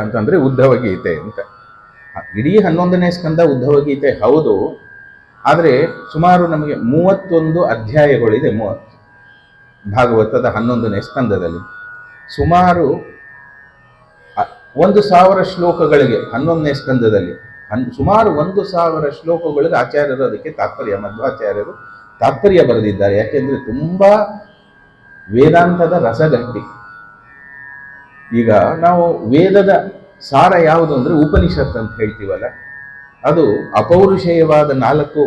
ಅಂತಂದ್ರೆ ಉದ್ಧವ ಗೀತೆ ಅಂತ. ಇಡೀ 11ನೇ ಸ್ಕಂದ ಉದ್ಧವ ಗೀತೆ ಹೌದು, ಆದರೆ ಸುಮಾರು ನಮಗೆ 31 ಅಧ್ಯಾಯಗಳಿದೆ. ಭಾಗವತದ 11ನೇ ಸ್ಕಂದದಲ್ಲಿ ಸುಮಾರು 1,000 ಶ್ಲೋಕಗಳಿಗೆ 11ನೇ ಸ್ಕಂದದಲ್ಲಿ ಸುಮಾರು 1,000 ಶ್ಲೋಕಗಳಿಗೆ ಆಚಾರ್ಯರು ಅದಕ್ಕೆ ತಾತ್ಪರ್ಯ, ಮಧ್ವಾಚಾರ್ಯರು ತಾತ್ಪರ್ಯ ಬರೆದಿದ್ದಾರೆ. ಯಾಕೆಂದ್ರೆ ತುಂಬಾ ವೇದಾಂತದ ರಸಗಟ್ಟಿ. ಈಗ ನಾವು ವೇದದ ಸಾರ ಯಾವುದು ಅಂದ್ರೆ ಉಪನಿಷತ್ ಅಂತ ಹೇಳ್ತೀವಲ್ಲ, ಅದು ಅಪೌರುಷೇಯವಾದ 4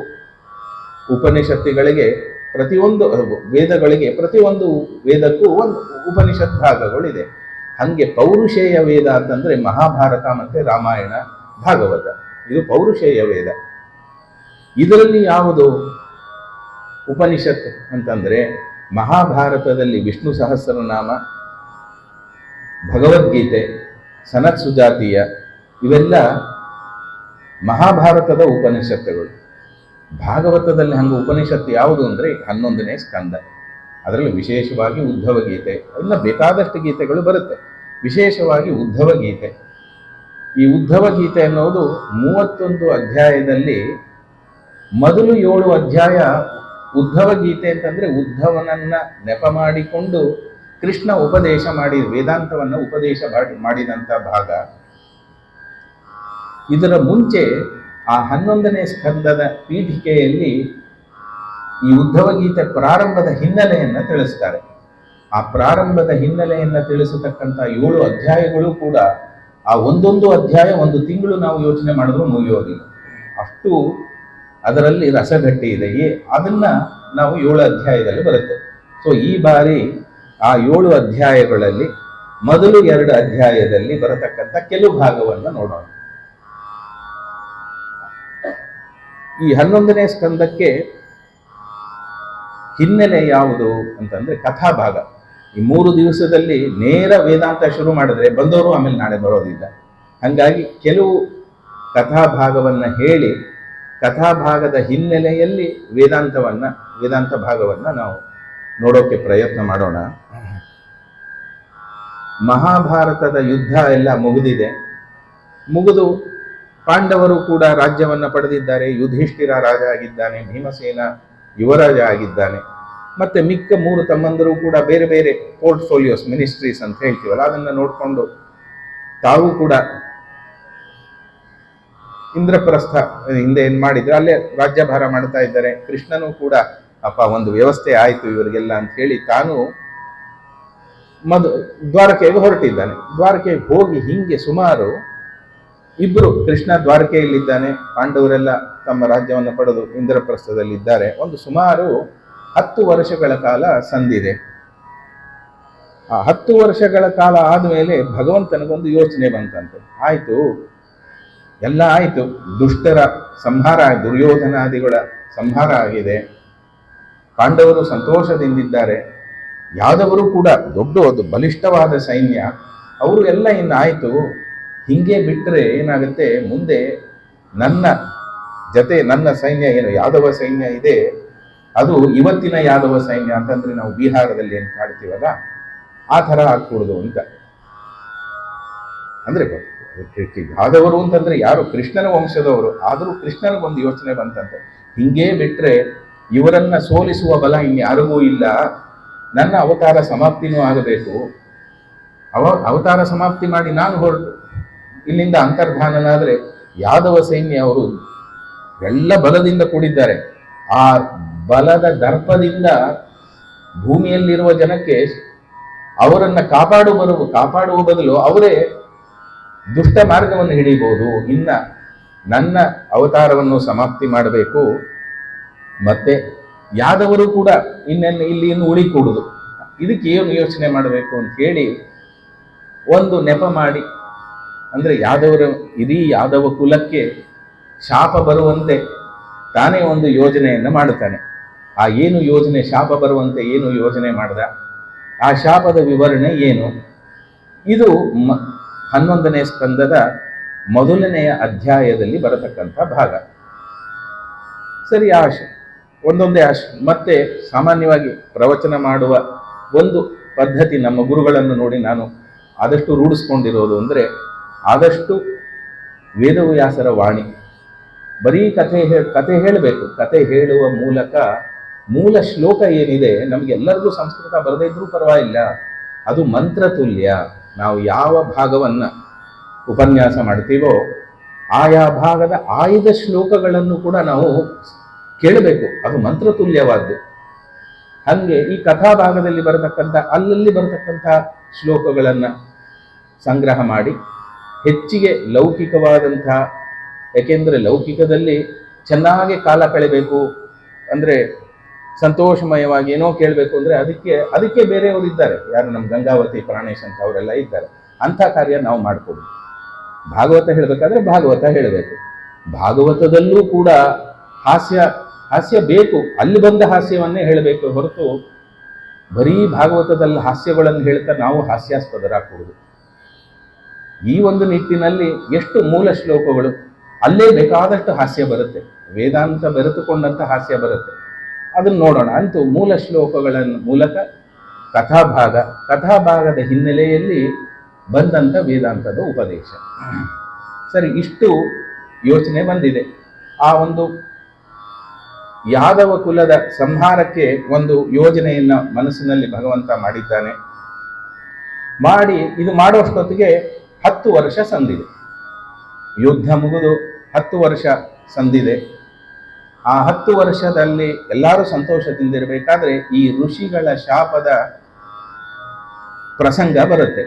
ಉಪನಿಷತ್ತುಗಳಿಗೆ, ಪ್ರತಿಯೊಂದು ವೇದಗಳಿಗೆ, ಪ್ರತಿಯೊಂದು ವೇದಕ್ಕೂ ಒಂದು ಉಪನಿಷತ್ ಭಾಗಗಳಿದೆ. ಹಂಗೆ ಪೌರುಷೇಯ ವೇದ ಅಂತಂದ್ರೆ ಮಹಾಭಾರತ ಮತ್ತೆ ರಾಮಾಯಣ, ಭಾಗವತ, ಇದು ಪೌರುಷೇಯ ವೇದ. ಇದರಲ್ಲಿ ಯಾವುದು ಉಪನಿಷತ್ ಅಂತಂದ್ರೆ ಮಹಾಭಾರತದಲ್ಲಿ ವಿಷ್ಣು ಸಹಸ್ರನಾಮ, ಭಗವದ್ಗೀತೆ, ಸನತ್ ಸುಜಾತೀಯ, ಇವೆಲ್ಲ ಮಹಾಭಾರತದ ಉಪನಿಷತ್ತುಗಳು. ಭಾಗವತದಲ್ಲಿ ಹಂಗೆ ಉಪನಿಷತ್ತು ಯಾವುದು ಅಂದರೆ 11ನೇ ಸ್ಕಂದ. ಅದರಲ್ಲಿ ವಿಶೇಷವಾಗಿ ಉದ್ಧವ ಗೀತೆ, ಇನ್ನು ಬೇಕಾದಷ್ಟು ಗೀತೆಗಳು ಬರುತ್ತೆ, ವಿಶೇಷವಾಗಿ ಉದ್ಧವ ಗೀತೆ. ಈ ಉದ್ಧವ ಗೀತೆ ಅನ್ನೋದು 31 ಅಧ್ಯಾಯದಲ್ಲಿ ಮೊದಲು 7 ಅಧ್ಯಾಯ ಉದ್ಧವ ಗೀತೆ ಅಂತಂದ್ರೆ ಉದ್ಧವನನ್ನ ನೆಪ ಮಾಡಿಕೊಂಡು ಕೃಷ್ಣ ಉಪದೇಶ ಮಾಡಿ ವೇದಾಂತವನ್ನ ಉಪದೇಶ ಮಾಡಿದಂಥ ಭಾಗ. ಇದರ ಮುಂಚೆ ಆ 11ನೇ ಸ್ಕಂದದ ಪೀಠಿಕೆಯಲ್ಲಿ ಈ ಉದ್ಧವ ಗೀತೆ ಪ್ರಾರಂಭದ ಹಿನ್ನೆಲೆಯನ್ನು ತಿಳಿಸ್ತಾರೆ. ಆ ಪ್ರಾರಂಭದ ಹಿನ್ನೆಲೆಯನ್ನು ತಿಳಿಸತಕ್ಕಂಥ 7 ಅಧ್ಯಾಯಗಳು ಕೂಡ ಆ ಒಂದೊಂದು ಅಧ್ಯಾಯ 1 ತಿಂಗಳು ನಾವು ಯೋಚನೆ ಮಾಡಿದ್ರು ಮುಗಿಯೋದಿಲ್ಲ, ಅಷ್ಟು ಅದರಲ್ಲಿ ರಸಗಟ್ಟಿ ಇದೆ. ಅದನ್ನ ನಾವು 7 ಅಧ್ಯಾಯದಲ್ಲಿ ಬರುತ್ತೆ. ಸೊ ಈ ಬಾರಿ ಆ 7 ಅಧ್ಯಾಯಗಳಲ್ಲಿ ಮೊದಲು 2 ಅಧ್ಯಾಯದಲ್ಲಿ ಬರತಕ್ಕಂಥ ಕೆಲವು ಭಾಗವನ್ನು ನೋಡೋಣ. ಈ 11ನೇ ಸ್ಕಂದಕ್ಕೆ ಹಿನ್ನೆಲೆ ಯಾವುದು ಅಂತಂದ್ರೆ ಕಥಾಭಾಗ. ಈ 3 ದಿವಸದಲ್ಲಿ ನೇರ ವೇದಾಂತ ಶುರು ಮಾಡಿದ್ರೆ ಬಂದವರು ಆಮೇಲೆ ನಾಳೆ ಬರೋದಿಲ್ಲ. ಹಾಗಾಗಿ ಕೆಲವು ಕಥಾಭಾಗವನ್ನ ಹೇಳಿ ಕಥಾಭಾಗದ ಹಿನ್ನೆಲೆಯಲ್ಲಿ ವೇದಾಂತ ಭಾಗವನ್ನ ನಾವು ನೋಡೋಕೆ ಪ್ರಯತ್ನ ಮಾಡೋಣ. ಮಹಾಭಾರತದ ಯುದ್ಧ ಎಲ್ಲ ಮುಗಿದು ಪಾಂಡವರು ಕೂಡ ರಾಜ್ಯವನ್ನ ಪಡೆದಿದ್ದಾರೆ. ಯುಧಿಷ್ಠಿರ ರಾಜ ಆಗಿದ್ದಾನೆ, ಭೀಮಸೇನ ಯುವರಾಜ ಆಗಿದ್ದಾನೆ, ಮತ್ತೆ ಮಿಕ್ಕ 3 ತಮ್ಮಂದರು ಕೂಡ ಬೇರೆ ಬೇರೆ ಪೋರ್ಟ್ಫೋಲಿಯೋಸ್, ಮಿನಿಸ್ಟ್ರೀಸ್ ಅಂತ ಹೇಳ್ತೀವಲ್ಲ, ಅದನ್ನ ನೋಡಿಕೊಂಡು ತಾವು ಕೂಡ ಇಂದ್ರಪ್ರಸ್ಥ ಹಿಂದೆ ಏನ್ ಮಾಡಿದ್ರೆ ಅಲ್ಲೇ ರಾಜ್ಯಭಾರ ಮಾಡ್ತಾ ಇದ್ದಾರೆ. ಕೃಷ್ಣನು ಕೂಡ ಅಪ್ಪ ಒಂದು ವ್ಯವಸ್ಥೆ ಆಯ್ತು ಇವರಿಗೆಲ್ಲ ಅಂತ ಹೇಳಿ ತಾನು ದ್ವಾರಕೆಗೆ ಹೊರಟಿದ್ದಾನೆ. ದ್ವಾರಕೆಗೆ ಹೋಗಿ ಹಿಂಗೆ ಸುಮಾರು ಇಬ್ರು, ಕೃಷ್ಣ ದ್ವಾರಕೆಯಲ್ಲಿದ್ದಾನೆ, ಪಾಂಡವರೆಲ್ಲ ತಮ್ಮ ರಾಜ್ಯವನ್ನು ಪಡೆದು ಇಂದ್ರಪ್ರಸ್ಥದಲ್ಲಿದ್ದಾರೆ. ಒಂದು ಸುಮಾರು 10 ವರ್ಷಗಳ ಕಾಲ ಸಂದಿದೆ. ಆ 10 ವರ್ಷಗಳ ಕಾಲ ಆದ್ಮೇಲೆ ಭಗವಂತನಿಗೊಂದು ಯೋಚನೆ ಬಂತಂತೆ. ಆಯ್ತು, ಎಲ್ಲ ಆಯ್ತು, ದುಷ್ಟರ ಸಂಹಾರ, ದುರ್ಯೋಧನಾದಿಗಳ ಸಂಹಾರ ಆಗಿದೆ, ಪಾಂಡವರು ಸಂತೋಷದಿಂದಿದ್ದಾರೆ, ಯಾದವರು ಕೂಡ ದೊಡ್ಡ ಬಲಿಷ್ಠವಾದ ಸೈನ್ಯ, ಅವರು ಎಲ್ಲ ಇನ್ನು ಆಯ್ತು. ಹಿಂಗೆ ಬಿಟ್ಟರೆ ಏನಾಗುತ್ತೆ, ಮುಂದೆ ನನ್ನ ಸೈನ್ಯ ಏನು ಯಾದವ ಸೈನ್ಯ ಇದೆ, ಅದು ಇವತ್ತಿನ ಯಾದವ ಸೈನ್ಯ ಅಂತಂದ್ರೆ ನಾವು ಬಿಹಾರದಲ್ಲಿ ಏನು ಕಾಡ್ತೀವಲ್ಲ ಆ ಥರ ಆಗ್ಕೂಡುದು ಅಂತ. ಅಂದ್ರೆ ಯಾದವರು ಅಂತಂದ್ರೆ ಯಾರು ಕೃಷ್ಣನ ವಂಶದವರು, ಆದರೂ ಕೃಷ್ಣನಿಗೊಂದು ಯೋಚನೆ ಬಂತಂತೆ, ಹಿಂಗೇ ಬಿಟ್ರೆ ಇವರನ್ನ ಸೋಲಿಸುವ ಬಲ ಇನ್ಯಾರಿಗೂ ಇಲ್ಲ, ನನ್ನ ಅವತಾರ ಸಮಾಪ್ತಿನೂ ಆಗಬೇಕು. ಅವತಾರ ಸಮಾಪ್ತಿ ಮಾಡಿ ನಾನು ಹೊರಟು ಇಲ್ಲಿಂದ ಅಂತರ್ಧಾನನಾದ್ರೆ ಯಾದವ ಸೈನ್ಯ ಅವರು ಎಲ್ಲ ಬಲದಿಂದ ಕೂಡಿದ್ದಾರೆ. ಆ ಬಲದ ದರ್ಪದಿಂದ ಭೂಮಿಯಲ್ಲಿರುವ ಜನಕ್ಕೆ ಅವರನ್ನ ಕಾಪಾಡುವ ಬದಲು ಅವರೇ ದುಷ್ಟ ಮಾರ್ಗವನ್ನು ಹಿಡಿಬಹುದು. ಇನ್ನ ನನ್ನ ಅವತಾರವನ್ನು ಸಮಾಪ್ತಿ ಮಾಡಬೇಕು, ಮತ್ತೆ ಯಾದವರು ಕೂಡ ಇಲ್ಲಿ ಉಳಿಕೂಡುದು, ಇದಕ್ಕೆ ಏನು ಯೋಚನೆ ಮಾಡಬೇಕು ಅಂತ ಹೇಳಿ ಒಂದು ನೆಪ ಮಾಡಿ, ಅಂದ್ರೆ ಇಡೀ ಯಾದವ ಕುಲಕ್ಕೆ ಶಾಪ ಬರುವಂತೆ ತಾನೇ ಒಂದು ಯೋಜನೆಯನ್ನು ಮಾಡುತ್ತಾನೆ. ಆ ಏನು ಯೋಜನೆ, ಶಾಪ ಬರುವಂತೆ ಏನು ಯೋಜನೆ ಮಾಡಿದ, ಆ ಶಾಪದ ವಿವರಣೆ ಏನು, ಇದು 11ನೇ ಸ್ಕಂದದ ಮೊದಲನೆಯ ಅಧ್ಯಾಯದಲ್ಲಿ ಬರತಕ್ಕಂಥ ಭಾಗ. ಸರಿ, ಒಂದೊಂದೇ ಮತ್ತೆ ಸಾಮಾನ್ಯವಾಗಿ ಪ್ರವಚನ ಮಾಡುವ ಒಂದು ಪದ್ಧತಿ ನಮ್ಮ ಗುರುಗಳನ್ನು ನೋಡಿ ನಾನು ಆದಷ್ಟು ರೂಢಿಸ್ಕೊಂಡಿರೋದು ಅಂದರೆ, ಆದಷ್ಟು ವೇದವ್ಯಾಸರ ವಾಣಿ, ಬರೀ ಕಥೆ ಹೇಳಬೇಕು. ಕಥೆ ಹೇಳುವ ಮೂಲಕ ಮೂಲ ಶ್ಲೋಕ ಏನಿದೆ, ನಮಗೆಲ್ಲರಿಗೂ ಸಂಸ್ಕೃತ ಬರದೇ ಇದ್ರೂ ಪರವಾಗಿಲ್ಲ, ಅದು ಮಂತ್ರ ತುಲ್ಯ. ನಾವು ಯಾವ ಭಾಗವನ್ನ ಉಪನ್ಯಾಸ ಮಾಡ್ತೀವೋ ಆಯಾ ಭಾಗದ ಆಯ್ದ ಶ್ಲೋಕಗಳನ್ನು ಕೂಡ ನಾವು ಕೇಳಬೇಕು, ಅದು ಮಂತ್ರ ತುಲ್ಯವಾದ್ದು. ಹಂಗೆ ಈ ಕಥಾ ಭಾಗದಲ್ಲಿ ಬರತಕ್ಕಂಥ ಅಲ್ಲಲ್ಲಿ ಬರತಕ್ಕಂಥ ಶ್ಲೋಕಗಳನ್ನು ಸಂಗ್ರಹ ಮಾಡಿ ಹೆಚ್ಚಿಗೆ ಲೌಕಿಕವಾದಂಥ, ಯಾಕೆಂದರೆ ಲೌಕಿಕದಲ್ಲಿ ಚೆನ್ನಾಗಿ ಕಾಲ ಕಳೆಬೇಕು ಅಂದರೆ ಸಂತೋಷಮಯವಾಗಿ ಏನೋ ಕೇಳಬೇಕು ಅಂದರೆ ಅದಕ್ಕೆ ಬೇರೆಯವರು ಇದ್ದಾರೆ. ಯಾರು ನಮ್ಮ ಗಂಗಾವತಿ ಪ್ರಾಣೇಶ್ ಅಂತ ಅವರೆಲ್ಲ ಇದ್ದಾರೆ. ಅಂಥ ಕಾರ್ಯ ನಾವು ಮಾಡ್ಕೊಡು. ಭಾಗವತ ಹೇಳಬೇಕಾದ್ರೆ ಭಾಗವತ ಹೇಳಬೇಕು. ಭಾಗವತದಲ್ಲೂ ಕೂಡ ಹಾಸ್ಯ ಬೇಕು, ಅಲ್ಲಿ ಬಂದ ಹಾಸ್ಯವನ್ನೇ ಹೇಳಬೇಕು ಹೊರತು ಬರೀ ಭಾಗವತದಲ್ಲಿ ಹಾಸ್ಯಗಳನ್ನು ಹೇಳ್ತಾ ನಾವು ಹಾಸ್ಯಾಸ್ಪದರಾಗಬಹುದು. ಈ ಒಂದು ನಿಟ್ಟಿನಲ್ಲಿ ಎಷ್ಟು ಮೂಲ ಶ್ಲೋಕಗಳು, ಅಲ್ಲೇ ಬೇಕಾದಷ್ಟು ಹಾಸ್ಯ ಬರುತ್ತೆ, ವೇದಾಂತ ಬೆರೆತುಕೊಂಡಂಥ ಹಾಸ್ಯ ಬರುತ್ತೆ. ಅದನ್ನು ನೋಡೋಣ. ಅಂತೂ ಮೂಲ ಶ್ಲೋಕಗಳ ಮೂಲಕ ಕಥಾಭಾಗದ ಹಿನ್ನೆಲೆಯಲ್ಲಿ ಬಂದಂಥ ವೇದಾಂತದ ಉಪದೇಶ. ಸರಿ, ಇಷ್ಟು ಯೋಚನೆ ಬಂದಿದೆ. ಆ ಒಂದು ಯಾದವ ಕುಲದ ಸಂಹಾರಕ್ಕೆ ಒಂದು ಯೋಜನೆಯನ್ನ ಮನಸ್ಸಿನಲ್ಲಿ ಭಗವಂತ ಮಾಡಿದ್ದಾನೆ. ಇದು ಮಾಡೋಷ್ಟೊತ್ತಿಗೆ 10 ವರ್ಷ ಸಂದಿದೆ. ಯುದ್ಧ ಮುಗಿದು 10 ವರ್ಷ ಸಂದಿದೆ. ಆ 10 ವರ್ಷದಲ್ಲಿ ಎಲ್ಲರೂ ಸಂತೋಷದಿಂದಿರಬೇಕಾದ್ರೆ ಈ ಋಷಿಗಳ ಶಾಪದ ಪ್ರಸಂಗ ಬರುತ್ತೆ.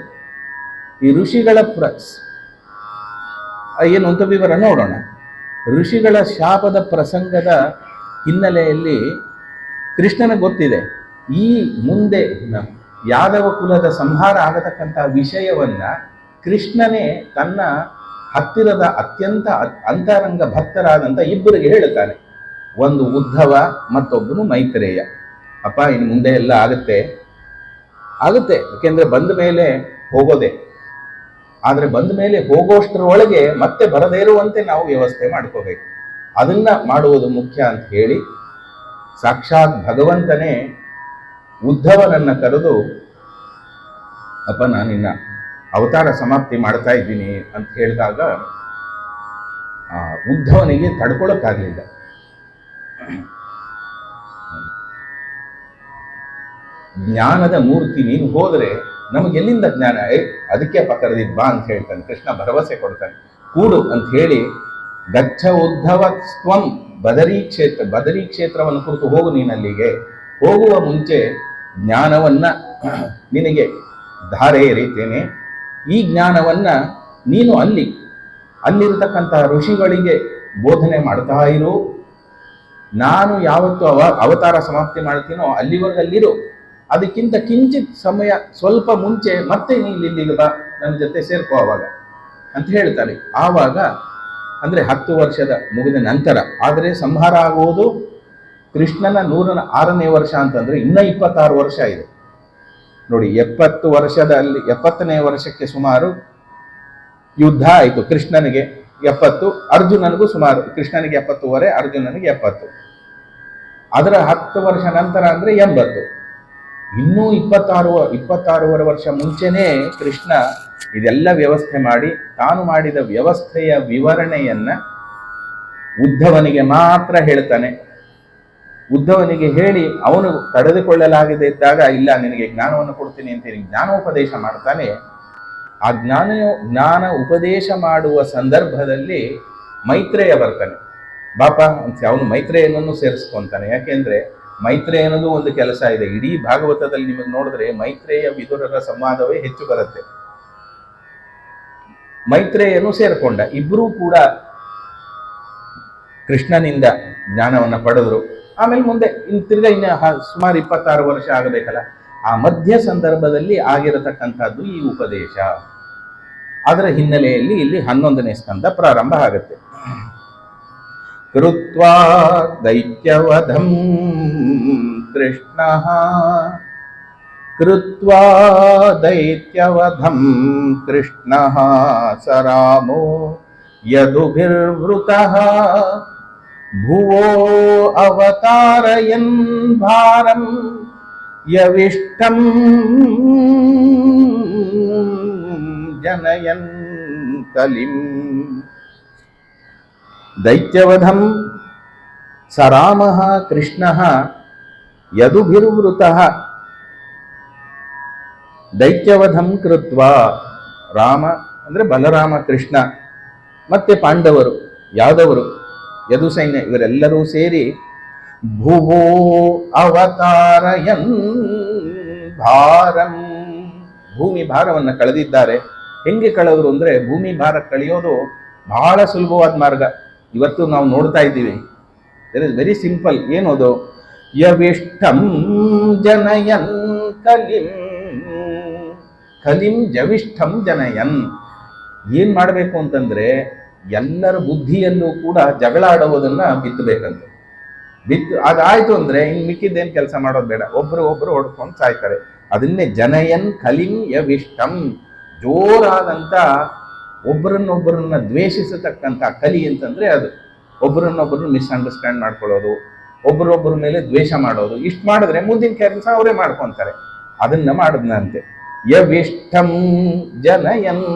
ಈ ಋಷಿಗಳ ಏನು ಅಂತ ವಿವರ ನೋಡೋಣ. ಋಷಿಗಳ ಶಾಪದ ಪ್ರಸಂಗದ ಹಿನ್ನೆಲೆಯಲ್ಲಿ ಕೃಷ್ಣನ ಗೊತ್ತಿದೆ, ಈ ಮುಂದೆ ಯಾದವ ಕುಲದ ಸಂಹಾರ ಆಗತಕ್ಕಂಥ ವಿಷಯವನ್ನ ಕೃಷ್ಣನೇ ತನ್ನ ಹತ್ತಿರದ ಅತ್ಯಂತ ಅಂತರಂಗ ಭಕ್ತರಾದಂಥ ಇಬ್ಬರಿಗೆ ಹೇಳುತ್ತಾನೆ. ಒಂದು ಉದ್ಧವ, ಮತ್ತೊಬ್ಬನು ಮೈತ್ರೇಯ. ಅಪ್ಪ, ಇನ್ನು ಮುಂದೆ ಎಲ್ಲ ಆಗುತ್ತೆ, ಯಾಕೆಂದ್ರೆ ಬಂದ ಮೇಲೆ ಹೋಗೋದೆ. ಆದರೆ ಬಂದ ಮೇಲೆ ಹೋಗೋಷ್ಟರೊಳಗೆ ಮತ್ತೆ ಬರದೇ ಇರುವಂತೆ ನಾವು ವ್ಯವಸ್ಥೆ ಮಾಡ್ಕೋಬೇಕು. ಅದನ್ನ ಮಾಡುವುದು ಮುಖ್ಯ ಅಂತ ಹೇಳಿ ಸಾಕ್ಷಾತ್ ಭಗವಂತನೇ ಉದ್ಧವನನ್ನ ಕರೆದು, ಅಪ್ಪ, ನಾನಿನ್ನ ಅವತಾರ ಸಮಾಪ್ತಿ ಮಾಡ್ತಾ ಇದ್ದೀನಿ ಅಂತ ಹೇಳಿದಾಗ ಉದ್ಧವನಿಗೆ ತಡ್ಕೊಳ್ಳೋಕ್ಕಾಗಲಿಲ್ಲ. ಜ್ಞಾನದ ಮೂರ್ತಿ ನೀನು ಹೋದರೆ ನಮಗೆಲ್ಲಿಂದ ಜ್ಞಾನ? ಅದಕ್ಕೆ ಕರೆದಿದ್ ಬಾ ಅಂತ ಹೇಳ್ತಾನೆ. ಕೃಷ್ಣ ಭರವಸೆ ಕೊಡ್ತಾನೆ, ಕೂಡು ಅಂತ ಹೇಳಿ, ಗಚ್ಚ ಉದ್ಧವ ಸ್ವಂ ಬದರಿ ಕ್ಷೇತ್ರವನ್ನು ಕುರಿತು ಹೋಗು. ನೀನಲ್ಲಿಗೆ ಹೋಗುವ ಮುಂಚೆ ಜ್ಞಾನವನ್ನ ನಿನಗೆ ಧಾರೆ ಎರೀತೇನೆ. ಈ ಜ್ಞಾನವನ್ನ ನೀನು ಅಲ್ಲಿರತಕ್ಕಂಥ ಋಷಿಗಳಿಗೆ ಬೋಧನೆ ಮಾಡ್ತಾ ಇರು. ನಾನು ಯಾವತ್ತು ಅವತಾರ ಸಮಾಪ್ತಿ ಮಾಡ್ತೀನೋ ಅಲ್ಲಿವರೆಗೆ ಅಲ್ಲಿರು. ಅದಕ್ಕಿಂತ ಕಿಂಚಿತ್ ಸಮಯ ಸ್ವಲ್ಪ ಮುಂಚೆ ಮತ್ತೆ ನೀನು ಇಲ್ಲಿಗೆ ಬಾ, ನನ್ನ ಜೊತೆ ಸೇರ್ಕೋ ಅವಾಗ ಅಂತ ಹೇಳ್ತಾನೆ. ಆವಾಗ ಅಂದ್ರೆ 10 ವರ್ಷದ ಮುಗಿದ ನಂತರ. ಆದರೆ ಸಂಹಾರ ಆಗುವುದು ಕೃಷ್ಣನ 106ನೇ ವರ್ಷ ಅಂತಂದ್ರೆ ಇನ್ನ 26 ವರ್ಷ ಇದೆ ನೋಡಿ. 70ನೇ ವರ್ಷಕ್ಕೆ ಸುಮಾರು ಯುದ್ಧ ಆಯಿತು. ಕೃಷ್ಣನಿಗೆ 70, ಅರ್ಜುನನಿಗೂ ಸುಮಾರು, ಕೃಷ್ಣನಿಗೆ 70 ಅರ್ಜುನನಿಗೆ 70. ಅದರ 10 ವರ್ಷ ನಂತರ ಅಂದ್ರೆ 80. ಇನ್ನೂ 26 ವರ್ಷ ಮುಂಚೆನೇ ಕೃಷ್ಣ ಇದೆಲ್ಲ ವ್ಯವಸ್ಥೆ ಮಾಡಿ ತಾನು ಮಾಡಿದ ವ್ಯವಸ್ಥೆಯ ವಿವರಣೆಯನ್ನ ಉದ್ಧವನಿಗೆ ಮಾತ್ರ ಹೇಳ್ತಾನೆ. ಉದ್ಧವನಿಗೆ ಹೇಳಿ ಅವನು ತಡೆದುಕೊಳ್ಳಲಾಗದೆ ಇದ್ದಾಗ, ಇಲ್ಲ ನಿನಗೆ ಜ್ಞಾನವನ್ನು ಕೊಡ್ತೀನಿ ಅಂತ ಹೇಳಿ ಜ್ಞಾನೋಪದೇಶ ಮಾಡ್ತಾನೆ. ಆ ಜ್ಞಾನ ಉಪದೇಶ ಮಾಡುವ ಸಂದರ್ಭದಲ್ಲಿ ಮೈತ್ರೇಯ ಬರ್ತಾನೆ. ಬಾಪ ಅಂತ ಅವನು ಮೈತ್ರೇಯನನ್ನು ಸೇರಿಸ್ಕೊಂತಾನೆ. ಯಾಕೆಂದ್ರೆ ಮೈತ್ರೇಯನದು ಒಂದು ಕೆಲಸ ಇದೆ. ಇಡೀ ಭಾಗವತದಲ್ಲಿ ನಿಮಗೆ ನೋಡಿದ್ರೆ ಮೈತ್ರೇಯ ವಿದುರರ ಸಂವಾದವೇ ಹೆಚ್ಚು ಬರುತ್ತೆ. ಮೈತ್ರೇಯನು ಸೇರ್ಕೊಂಡ. ಇಬ್ಬರೂ ಕೂಡ ಕೃಷ್ಣನಿಂದ ಜ್ಞಾನವನ್ನ ಪಡೆದ್ರು. ಆಮೇಲೆ ಮುಂದೆ ತಿರ್ಗಾ ಸುಮಾರು 26 ವರ್ಷ ಆಗಬೇಕಲ್ಲ, ಆ ಮಧ್ಯ ಸಂದರ್ಭದಲ್ಲಿ ಆಗಿರತಕ್ಕಂಥದ್ದು ಈ ಉಪದೇಶ. ಅದರ ಹಿನ್ನೆಲೆಯಲ್ಲಿ ಇಲ್ಲಿ 11ನೇ ಸ್ಕಂದ ಪ್ರಾರಂಭ ಆಗುತ್ತೆ. ಕೃತ್ವಾ ದೈತ್ಯವಧಂ ಕೃಷ್ಣಃ ಕೃತ್ವಾ ದೈತ್ಯವಧಂ ಕೃಷ್ಣಃ ಸರಾಮೋ ಯದುಭಿರ್ವೃತಃ ಭುವೋ ಅವತಾರಯನ್ ಭಾರಂ ಯವಿಷ್ಟಂ ಜನಯನ್ ಕಲಿಂ ದೈತ್ಯವಧಂ ಸ ರಾಮಃ ಕೃಷ್ಣಃ ಯದುಭಿರ್ವೃತಃ ದೈತ್ಯವಧಂ ಕೃತ್ವ ರಾಮ ಅಂದ್ರೆ ಬಲರಾಮ ಕೃಷ್ಣ ಮತ್ತೆ ಪಾಂಡವರು ಯಾದವರು ಯದು ಸೈನ್ಯ ಇವರೆಲ್ಲರೂ ಸೇರಿ ಭುವೋ ಅವತಾರಯನ್ ಭಾರಂ ಭೂಮಿ ಭಾರವನ್ನು ಕಳೆದಿದ್ದಾರೆ. ಹೆಂಗೆ ಕಳೆದ್ರು ಅಂದ್ರೆ ಭೂಮಿ ಭಾರ ಕಳೆಯೋದು ಬಹಳ ಸುಲಭವಾದ ಮಾರ್ಗ ಇವತ್ತು ನಾವು ನೋಡ್ತಾ ಇದ್ದೀವಿ. That is very simple. ಏನೋದು ಯವಿಷ್ಠಂ ಜನಯನ್ ಕಲಿಂ ಕಲಿಂ ಜವಿಷ್ಠಂ ಜನಯನ್. ಏನ್ ಮಾಡಬೇಕು ಅಂತಂದ್ರೆ ಎಲ್ಲರ ಬುದ್ಧಿಯಲ್ಲೂ ಕೂಡ ಜಗಳ ಆಡುವುದನ್ನ ಬಿತ್ತಬೇಕಂತೆ. ಅದಾಯ್ತು ಅಂದ್ರೆ ಇನ್ ಮಿಕ್ಕಿದ್ದೇನು ಕೆಲಸ ಮಾಡೋದು ಬೇಡ, ಒಬ್ರು ಹೊಡ್ಕೊಂಡು ಸಾಯ್ತಾರೆ. ಅದನ್ನೇ ಜನಯನ್ ಕಲಿಂ ಯವಿಷ್ಟಂ, ಜೋರಾದಂತ ಒಬ್ಬರನ್ನೊಬ್ಬರನ್ನ ದ್ವೇಷಿಸತಕ್ಕಂಥ ಕಲಿ ಅಂತಂದ್ರೆ ಅದು. ಒಬ್ಬರನ್ನೊಬ್ಬರನ್ನ ಮಿಸ್ಅಂಡರ್ಸ್ಟ್ಯಾಂಡ್ ಮಾಡ್ಕೊಳ್ಳೋದು, ಒಬ್ಬರೊಬ್ಬರ ಮೇಲೆ ದ್ವೇಷ ಮಾಡೋದು, ಇಷ್ಟು ಮಾಡಿದ್ರೆ ಮುಂದಿನ ಕೆಲಸ ಅವರೇ ಮಾಡ್ಕೊಂತಾರೆ. ಅದನ್ನ ಮಾಡಿದ್ನಂತೆ. ಯವಿಷ್ಟಂ ಜನಯನ್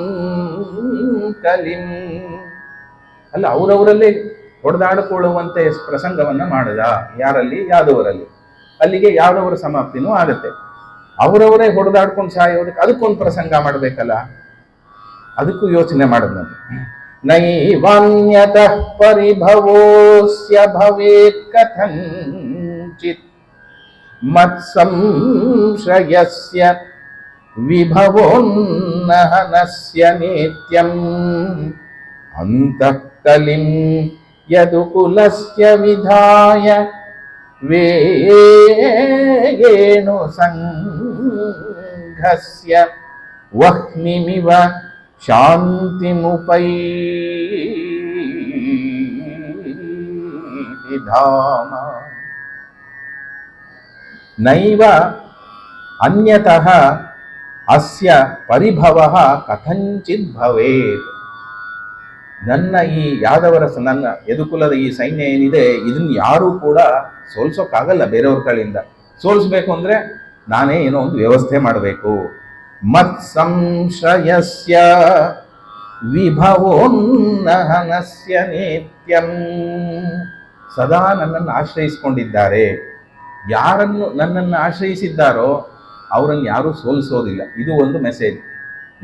ಕಲಿಂ, ಅಲ್ಲ ಅವರವರಲ್ಲೇ ಹೊಡೆದಾಡಿಕೊಳ್ಳುವಂತೆ ಪ್ರಸಂಗವನ್ನ ಮಾಡಿದ. ಯಾರಲ್ಲಿ? ಯಾದವರಲ್ಲಿ. ಅಲ್ಲಿಗೆ ಯಾದವರ ಸಮಾಪ್ತಿನೂ ಆಗುತ್ತೆ. ಅವರವರೇ ಹೊಡೆದಾಡ್ಕೊಂಡು ಸಾಯೋದಕ್ಕೆ ಅದಕ್ಕೊಂದು ಪ್ರಸಂಗ ಮಾಡಬೇಕಲ್ಲ, ಅದಕ್ಕೂ ಯೋಚನೆ ಮಾಡಿದ್ನಂತೆ. ನೈವಾನ್ಯತಃ ಪರಿಭವೋಸ್ಯ ಭವೇತ್ ಕಥಂಚಿತ್ ಮತ್ಸಂಶ್ರಯಸ್ಯ ವಿಭವೋನ್ನಹನಸ್ಯ ನಿತ್ಯಂ ಅಂತಃಕಲಿಂ ಯದುಕುಲಸ್ಯ ವಿಧಾಯ ವೇಗೇಣು ಸಂಘಸ್ಯ ವಹ್ನಿಮಿವ ಶಾಂತಿಮುಪೈತಿ ಧಾಮ. ನೈವ ಅನ್ಯತಃ ಅಸ್ಯ ಪರಿಭವಃ ಕಥಂಚಿತ್ ಭವೇತ್. ನನ್ನ ಈ ಯಾದವರ ನನ್ನ ಯದುಕುಲದ ಈ ಸೈನ್ಯ ಏನಿದೆ ಇದನ್ನ ಯಾರೂ ಕೂಡ ಸೋಲ್ಸೋಕ್ಕಾಗಲ್ಲ. ಬೇರೆಯವ್ರ ಕಡೆಯಿಂದ ಸೋಲ್ಸ್ಬೇಕು ಅಂದ್ರೆ ನಾನೇ ಏನೋ ಒಂದು ವ್ಯವಸ್ಥೆ ಮಾಡಬೇಕು. ಮತ್ ಸಂಶಯಸ್ಯ ವಿಭವೋನ್ನಹನಸ್ಯ ನಿತ್ಯಂ, ಸದಾ ನನ್ನನ್ನು ಆಶ್ರಯಿಸಿಕೊಂಡಿದ್ದಾರೆ. ಯಾರನ್ನು ನನ್ನನ್ನು ಆಶ್ರಯಿಸಿದ್ದಾರೋ ಅವರನ್ನು ಯಾರೂ ಸೋಲಿಸೋದಿಲ್ಲ. ಇದು ಒಂದು ಮೆಸೇಜ್.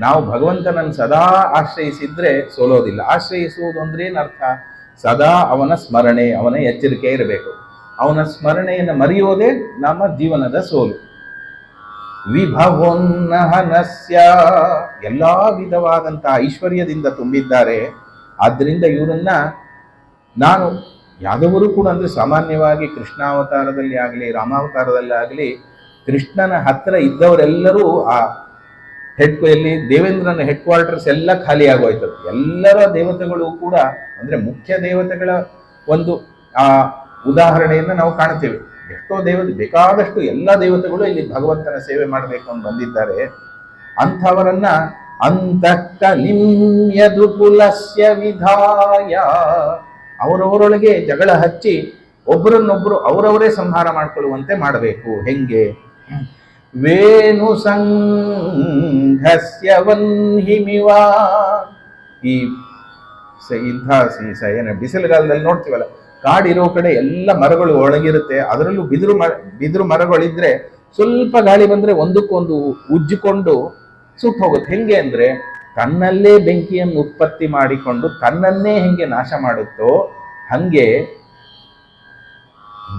ನಾವು ಭಗವಂತನನ್ನು ಸದಾ ಆಶ್ರಯಿಸಿದ್ರೆ ಸೋಲೋದಿಲ್ಲ. ಆಶ್ರಯಿಸುವುದು ಅಂದ್ರೆ ಏನರ್ಥ? ಸದಾ ಅವನ ಸ್ಮರಣೆ, ಅವನ ಎಚ್ಚರಿಕೆ ಇರಬೇಕು. ಅವನ ಸ್ಮರಣೆಯನ್ನು ಮರೆಯೋದೇ ನಮ್ಮ ಜೀವನದ ಸೋಲು. ವಿಭವೋನ್ನಹನಸ್ಯ, ಎಲ್ಲಾ ವಿಧವಾದಂತಹ ಐಶ್ವರ್ಯದಿಂದ ತುಂಬಿದ್ದಾರೆ. ಆದ್ದರಿಂದ ಇವರನ್ನ ನಾನು ಯಾದವರು ಕೂಡ ಅಂದ್ರೆ ಸಾಮಾನ್ಯವಾಗಿ ಕೃಷ್ಣಾವತಾರದಲ್ಲಿ ಆಗಲಿ ರಾಮಾವತಾರದಲ್ಲಿ ಆಗಲಿ ಕೃಷ್ಣನ ಹತ್ರ ಇದ್ದವರೆಲ್ಲರೂ ಆ ಎಲ್ಲಿ ದೇವೇಂದ್ರನ ಹೆಡ್ ಕ್ವಾರ್ಟರ್ಸ್ ಎಲ್ಲ ಖಾಲಿ ಆಗೋಯ್ತು. ಎಲ್ಲರ ದೇವತೆಗಳು ಕೂಡ ಅಂದ್ರೆ ಮುಖ್ಯ ದೇವತೆಗಳ ಒಂದು ಆ ಉದಾಹರಣೆಯನ್ನು ನಾವು ಕಾಣ್ತೇವೆ. ಎಷ್ಟೋ ಬೇಕಾದಷ್ಟು ಎಲ್ಲ ದೇವತೆಗಳು ಇಲ್ಲಿ ಭಗವಂತನ ಸೇವೆ ಮಾಡಬೇಕು ಅಂತ ಬಂದಿದ್ದಾರೆ. ಅಂಥವರನ್ನ ಅಂತಃಕಲಿಂ ಯದುಕುಲಸ್ಯ ವಿಧಾಯ, ಅವರವರೊಳಗೆ ಜಗಳ ಹಚ್ಚಿ ಒಬ್ಬರನ್ನೊಬ್ಬರು ಅವರವರೇ ಸಂಹಾರ ಮಾಡ್ಕೊಳ್ಳುವಂತೆ ಮಾಡಬೇಕು. ಹೆಂಗೆ? ವೇಣು ಸಂಘಸ್ಯ ವನ್ಹಿಮಿವ, ಈ ಇಂಥ ಏನು ಬಿಸಿಲುಗಾಲದಲ್ಲಿ ನೋಡ್ತೀವಲ್ಲ, ಕಾಡಿರೋ ಕಡೆ ಎಲ್ಲ ಮರಗಳು ಒಣಗಿರುತ್ತೆ. ಅದರಲ್ಲೂ ಬಿದಿರು ಮರಗಳಿದ್ರೆ ಸ್ವಲ್ಪ ಗಾಳಿ ಬಂದ್ರೆ ಒಂದಕ್ಕೊಂದು ಉಜ್ಜಿಕೊಂಡು ಸುಟ್ಟು ಹೋಗುತ್ತೆ. ಹೆಂಗೆ ಅಂದ್ರೆ ತನ್ನಲ್ಲೇ ಬೆಂಕಿಯನ್ನು ಉತ್ಪತ್ತಿ ಮಾಡಿಕೊಂಡು ತನ್ನನ್ನೇ ಹೆಂಗೆ ನಾಶ ಮಾಡುತ್ತೋ ಹಂಗೆ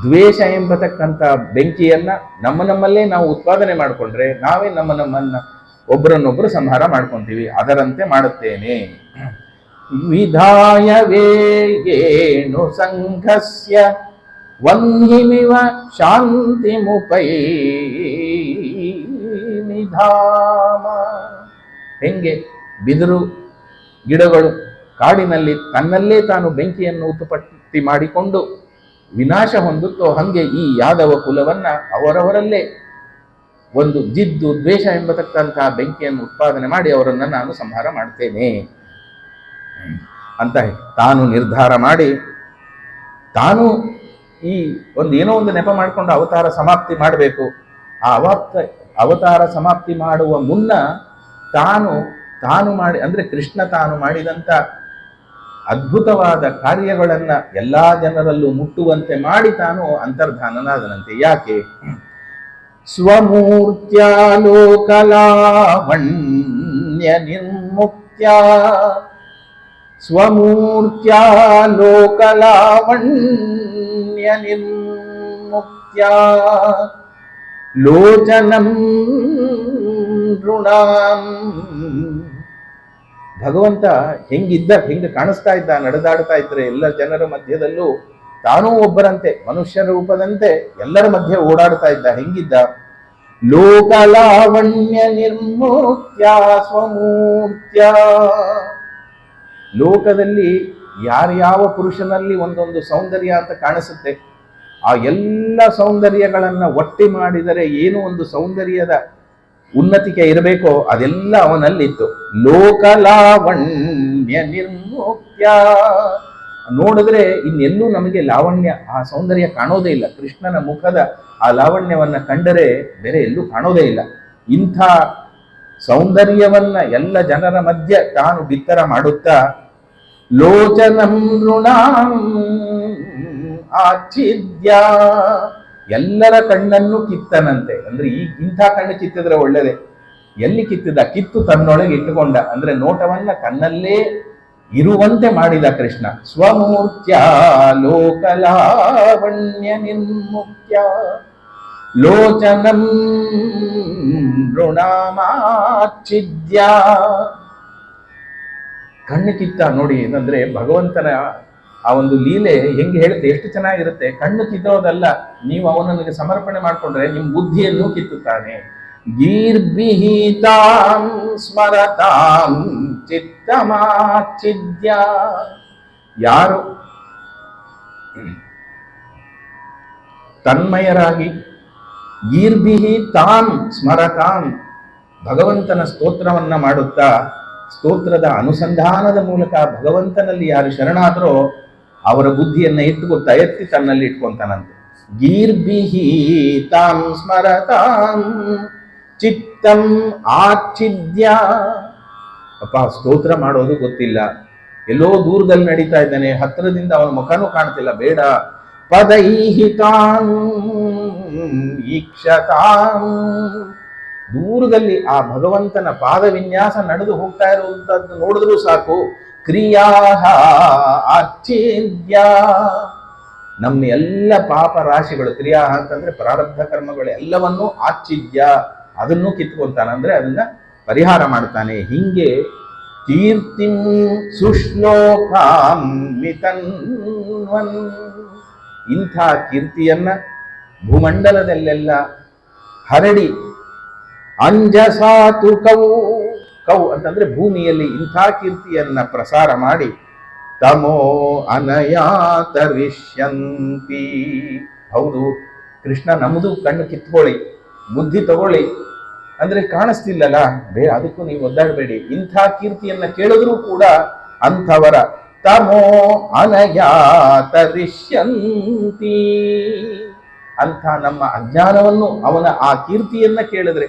ದ್ವೇಷ ಎಂಬತಕ್ಕಂಥ ಬೆಂಕಿಯನ್ನ ನಮ್ಮಲ್ಲೇ ನಾವು ಉತ್ಪಾದನೆ ಮಾಡಿಕೊಂಡ್ರೆ ನಾವೇ ನಮ್ಮನ್ನ ಒಬ್ಬರನ್ನೊಬ್ಬರು ಸಂಹಾರ ಮಾಡ್ಕೊಂತೀವಿ. ಅದರಂತೆ ಮಾಡುತ್ತೇನೆ. ವಿಧಾಯ ವೇಗೇಣು ಸಂಘಸ್ಯ ವನ್ಹಿಮಿವ ಶಾಂತಿಮುಪೈಮಿ ಧಾಮ. ಹೆಂಗೆ ಬಿದಿರು ಗಿಡಗಳು ಕಾಡಿನಲ್ಲಿ ತನ್ನಲ್ಲೇ ತಾನು ಬೆಂಕಿಯನ್ನು ಉತ್ಪತ್ತಿ ಮಾಡಿಕೊಂಡು ವಿನಾಶ ಹೊಂದುತ್ತೋ ಹಂಗೆ ಈ ಯಾದವ ಕುಲವನ್ನ ಅವರವರಲ್ಲೇ ಒಂದು ಜಿದ್ದು ದ್ವೇಷ ಎಂಬತಕ್ಕಂತಹ ಬೆಂಕಿಯನ್ನು ಉತ್ಪಾದನೆ ಮಾಡಿ ಅವರನ್ನ ನಾನು ಸಂಹಾರ ಮಾಡ್ತೇನೆ ಅಂತ ತಾನು ನಿರ್ಧಾರ ಮಾಡಿ ತಾನು ಈ ಏನೋ ಒಂದು ನೆಪ ಮಾಡಿಕೊಂಡು ಅವತಾರ ಸಮಾಪ್ತಿ ಮಾಡಬೇಕು. ಆ ಅವತಾರ ಸಮಾಪ್ತಿ ಮಾಡುವ ಮುನ್ನ ತಾನು ತಾನು ಮಾಡಿ ಅಂದ್ರೆ ಕೃಷ್ಣ ತಾನು ಮಾಡಿದಂಥ ಅದ್ಭುತವಾದ ಕಾರ್ಯಗಳನ್ನ ಎಲ್ಲಾ ಜನರಲ್ಲೂ ಮುಟ್ಟುವಂತೆ ಮಾಡಿ ತಾನು ಅಂತರ್ಧಾನನಾದನಂತೆ. ಯಾಕೆ? ಸ್ವಮೂರ್ತ್ಯಾಲೋಕಲಾವಣ್ಯ ನಿರ್ಮುಕ್ತ್ಯ ಸ್ವಮೂರ್ತ್ಯಾಲೋಕಲಾವಣ್ಯ ನಿರ್ಮುಕ್ತ್ಯ ಲೋಚನಂ ಋಣಾಂ. ಭಗವಂತ ಹೆಂಗೆ ಕಾಣಿಸ್ತಾ ಇದ್ದ, ನಡೆದಾಡ್ತಾ ಇದ್ರೆ ಎಲ್ಲ ಜನರ ಮಧ್ಯದಲ್ಲೂ ತಾನೂ ಒಬ್ಬರಂತೆ ಮನುಷ್ಯರ ರೂಪದಂತೆ ಎಲ್ಲರ ಮಧ್ಯೆ ಓಡಾಡ್ತಾ ಇದ್ದ. ಹೆಂಗಿದ್ದ? ಲೋಕಲಾವಣ್ಯ ನಿರ್ಮೂತ್ಯ ಸ್ವಮೂರ್ತ್ಯ. ಲೋಕದಲ್ಲಿ ಯಾರ್ಯಾವ ಪುರುಷನಲ್ಲಿ ಒಂದೊಂದು ಸೌಂದರ್ಯ ಅಂತ ಕಾಣಿಸುತ್ತೆ, ಆ ಎಲ್ಲ ಸೌಂದರ್ಯಗಳನ್ನ ಒಟ್ಟಿ ಮಾಡಿದರೆ ಏನು ಒಂದು ಸೌಂದರ್ಯದ ಉನ್ನತಿಕೆ ಇರಬೇಕೋ ಅದೆಲ್ಲ ಅವನಲ್ಲಿತ್ತು. ಲೋಕಲಾವಣ್ಯ ನಿರ್ಮುಕ್ತ್ಯ. ನೋಡಿದ್ರೆ ಇನ್ನೆಲ್ಲೂ ನಮಗೆ ಲಾವಣ್ಯ, ಆ ಸೌಂದರ್ಯ ಕಾಣೋದೇ ಇಲ್ಲ. ಕೃಷ್ಣನ ಮುಖದ ಆ ಲಾವಣ್ಯವನ್ನ ಕಂಡರೆ ಬೇರೆ ಎಲ್ಲೂ ಕಾಣೋದೇ ಇಲ್ಲ. ಇಂಥ ಸೌಂದರ್ಯವನ್ನ ಎಲ್ಲ ಜನರ ಮಧ್ಯೆ ತಾನು ಬಿತ್ತರ ಮಾಡುತ್ತಾ ಲೋಚನಂ ಋಣಾಂ ಆಚ್ಛಿದ್ಯ. ಎಲ್ಲರ ಕಣ್ಣನ್ನು ಕಿತ್ತನಂತೆ. ಅಂದ್ರೆ ಇಂಥ ಕಣ್ಣು ಕಿತ್ತಿದ್ರೆ ಒಳ್ಳೇದೆ. ಎಲ್ಲಿ ಕಿತ್ತಿದ? ಕಿತ್ತು ತನ್ನೊಳಗೆ ಇಟ್ಟುಕೊಂಡ. ಅಂದ್ರೆ ನೋಟವನ್ನ ತನ್ನಲ್ಲೇ ಇರುವಂತೆ ಮಾಡಿದ ಕೃಷ್ಣ. ಸ್ವಮೂರ್ತ್ಯ ಲೋಕಲಾವಣ್ಯ ನಿರ್ಮುಕ್ತ್ಯ ಲೋಚನಂ ಋಣಾಮಾಚ್ಛಿದ್ಯ. ಕಣ್ಣು ಕಿತ್ತ ನೋಡಿ. ಏನಂದ್ರೆ ಭಗವಂತನ ಆ ಒಂದು ಲೀಲೆ ಹೆಂಗೆ ಹೇಳುತ್ತೆ, ಎಷ್ಟು ಚೆನ್ನಾಗಿರುತ್ತೆ. ಕಣ್ಣು ಕಿತ್ತೋದಲ್ಲ, ನೀವು ಅವನನ್ನು ಸಮರ್ಪಣೆ ಮಾಡಿಕೊಂಡ್ರೆ ನಿಮ್ಮ ಬುದ್ಧಿಯನ್ನು ಕಿತ್ತುತ್ತಾನೆ. ಗೀರ್ಭಿಹಿತಾಂ ಸ್ಮರತಾಂ ಚಿತ್ತಮಾಚ್ಛಿದ್ಯ. ಯಾರು ತನ್ಮಯರಾಗಿ ಗೀರ್ಭಿಹಿ ತಾಂ ಸ್ಮರತಾಂ ಭಗವಂತನ ಸ್ತೋತ್ರವನ್ನ ಮಾಡುತ್ತಾ, ಸ್ತೋತ್ರದ ಅನುಸಂಧಾನದ ಮೂಲಕ ಭಗವಂತನಲ್ಲಿ ಯಾರು ಶರಣಾದರೋ ಅವರ ಬುದ್ಧಿಯನ್ನ ಎತ್ತಿ ತನ್ನಲ್ಲಿ ಇಟ್ಕೊಂತಾನಂತೆ. ಗೀರ್ಭಿಹಿ ತಾಂ ಸ್ಮರತಾಂ ಚಿತ್ತಂ ಆಚ್ಛಿದ್ಯ. ಅಪ್ಪ, ಸ್ತೋತ್ರ ಮಾಡೋದು ಗೊತ್ತಿಲ್ಲ, ಎಲ್ಲೋ ದೂರದಲ್ಲಿ ನಡೀತಾ ಇದ್ದಾನೆ, ಹತ್ತಿರದಿಂದ ಅವನ ಮುಖನೂ ಕಾಣ್ತಿಲ್ಲ, ಬೇಡ. ಪದೈಹಿತಾಂ ಈಕ್ಷತಾಂ. ದೂರದಲ್ಲಿ ಆ ಭಗವಂತನ ಪಾದ ವಿನ್ಯಾಸ ನಡೆದು ಹೋಗ್ತಾ ಇರುವಂತದ್ದು ನೋಡಿದ್ರೂ ಸಾಕು. ಕ್ರಿಯಾ ಆಚ್ಛಿದ್ಯ. ನಮ್ಮ ಎಲ್ಲ ಪಾಪ ರಾಶಿಗಳು, ಕ್ರಿಯಾ ಅಂತಂದ್ರೆ ಪ್ರಾರಬ್ಧ ಕರ್ಮಗಳು ಎಲ್ಲವನ್ನೂ ಆಚ್ಛಿದ್ಯ, ಅದನ್ನು ಕಿತ್ಕೊಂತಾನಂದ್ರೆ ಅದನ್ನ ಪರಿಹಾರ ಮಾಡ್ತಾನೆ. ಹಿಂಗೆ ಕೀರ್ತಿಂ ಸುಶ್ಲೋಕಾಂ ವಿತನ್ವನ್. ಇಂಥ ಕೀರ್ತಿಯನ್ನ ಭೂಮಂಡಲದಲ್ಲೆಲ್ಲ ಹರಡಿ, ಅಂಜಸಾತು ಕೌ ಅಂತಂದ್ರೆ ಭೂಮಿಯಲ್ಲಿ ಇಂಥ ಕೀರ್ತಿಯನ್ನ ಪ್ರಸಾರ ಮಾಡಿ, ತಮೋ ಅನಯಾತರಿಷ್ಯಂತಿ. ಹೌದು ಕೃಷ್ಣ, ನಮ್ಮದು ಕಣ್ಣು ಕಿತ್ಕೊಳ್ಳಿ, ಬುದ್ಧಿ ತಗೊಳ್ಳಿ, ಅಂದ್ರೆ ಕಾಣಿಸ್ತಿಲ್ಲಲ್ಲ, ಅದಕ್ಕೂ ನೀವು ಒದ್ದಾಡಬೇಡಿ. ಇಂಥ ಕೀರ್ತಿಯನ್ನ ಕೇಳಿದ್ರೂ ಕೂಡ ಅಂಥವರ ತಮೋ ಅನಯಾತರಿಷ್ಯಂತಿ. ಅಂಥ ನಮ್ಮ ಅಜ್ಞಾನವನ್ನು, ಅವನ ಆ ಕೀರ್ತಿಯನ್ನ ಕೇಳಿದ್ರೆ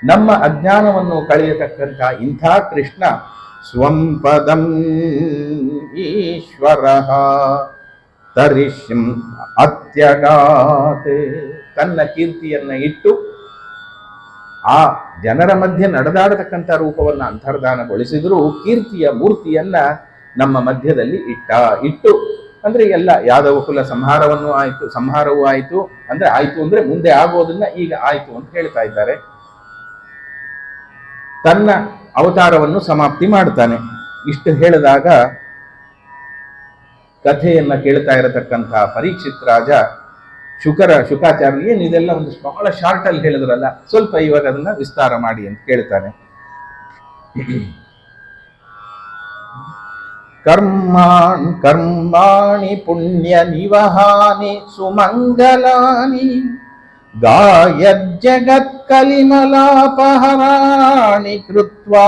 ನಮ್ಮ ಅಜ್ಞಾನವನ್ನು ಕಳೆಯತಕ್ಕಂಥ ಇಂಥ ಕೃಷ್ಣ ಸ್ವಂಪದಂ ಈಶ್ವರ ತರಿಷ್ಯಂ ಅತ್ಯಗಾತೆ. ತನ್ನ ಕೀರ್ತಿಯನ್ನ ಇಟ್ಟು ಆ ಜನರ ಮಧ್ಯೆ ನಡೆದಾಡತಕ್ಕಂಥ ರೂಪವನ್ನು ಅಂತರ್ಧಾನಗೊಳಿಸಿದರೂ ಕೀರ್ತಿಯ ಮೂರ್ತಿಯನ್ನ ನಮ್ಮ ಮಧ್ಯದಲ್ಲಿ ಇಟ್ಟು ಅಂದ್ರೆ ಎಲ್ಲ ಯಾದವ ಕುಲ ಸಂಹಾರವೂ ಆಯಿತು ಅಂದ್ರೆ ಮುಂದೆ ಆಗೋದನ್ನ ಈಗ ಆಯಿತು ಅಂತ ಹೇಳ್ತಾ ಇದ್ದಾರೆ. ತನ್ನ ಅವತಾರವನ್ನು ಸಮಾಪ್ತಿ ಮಾಡ್ತಾನೆ. ಇಷ್ಟು ಹೇಳಿದಾಗ ಕಥೆಯನ್ನ ಕೇಳ್ತಾ ಇರತಕ್ಕಂಥ ಪರೀಕ್ಷಿತ್ ರಾಜ ಶುಕಾಚಾರ್ಯ ಏನು ಇದೆಲ್ಲ ಒಂದು ಬಹಳ ಶಾರ್ಟ್ ಅಲ್ಲಿ ಹೇಳಿದ್ರಲ್ಲ, ಸ್ವಲ್ಪ ಇವಾಗ ಅದನ್ನ ವಿಸ್ತಾರ ಮಾಡಿ ಅಂತ ಕೇಳ್ತಾನೆ. ಕರ್ಮಾಣಿ ಪುಣ್ಯ ನಿವಹಾನಿ ಸುಮಂಗಲಾನಿ ಗಾಯಜ್ಜಗತ್ ಕಲಿಮಲಾಪಹರಾಣಿ ಕೃತ್ವಾ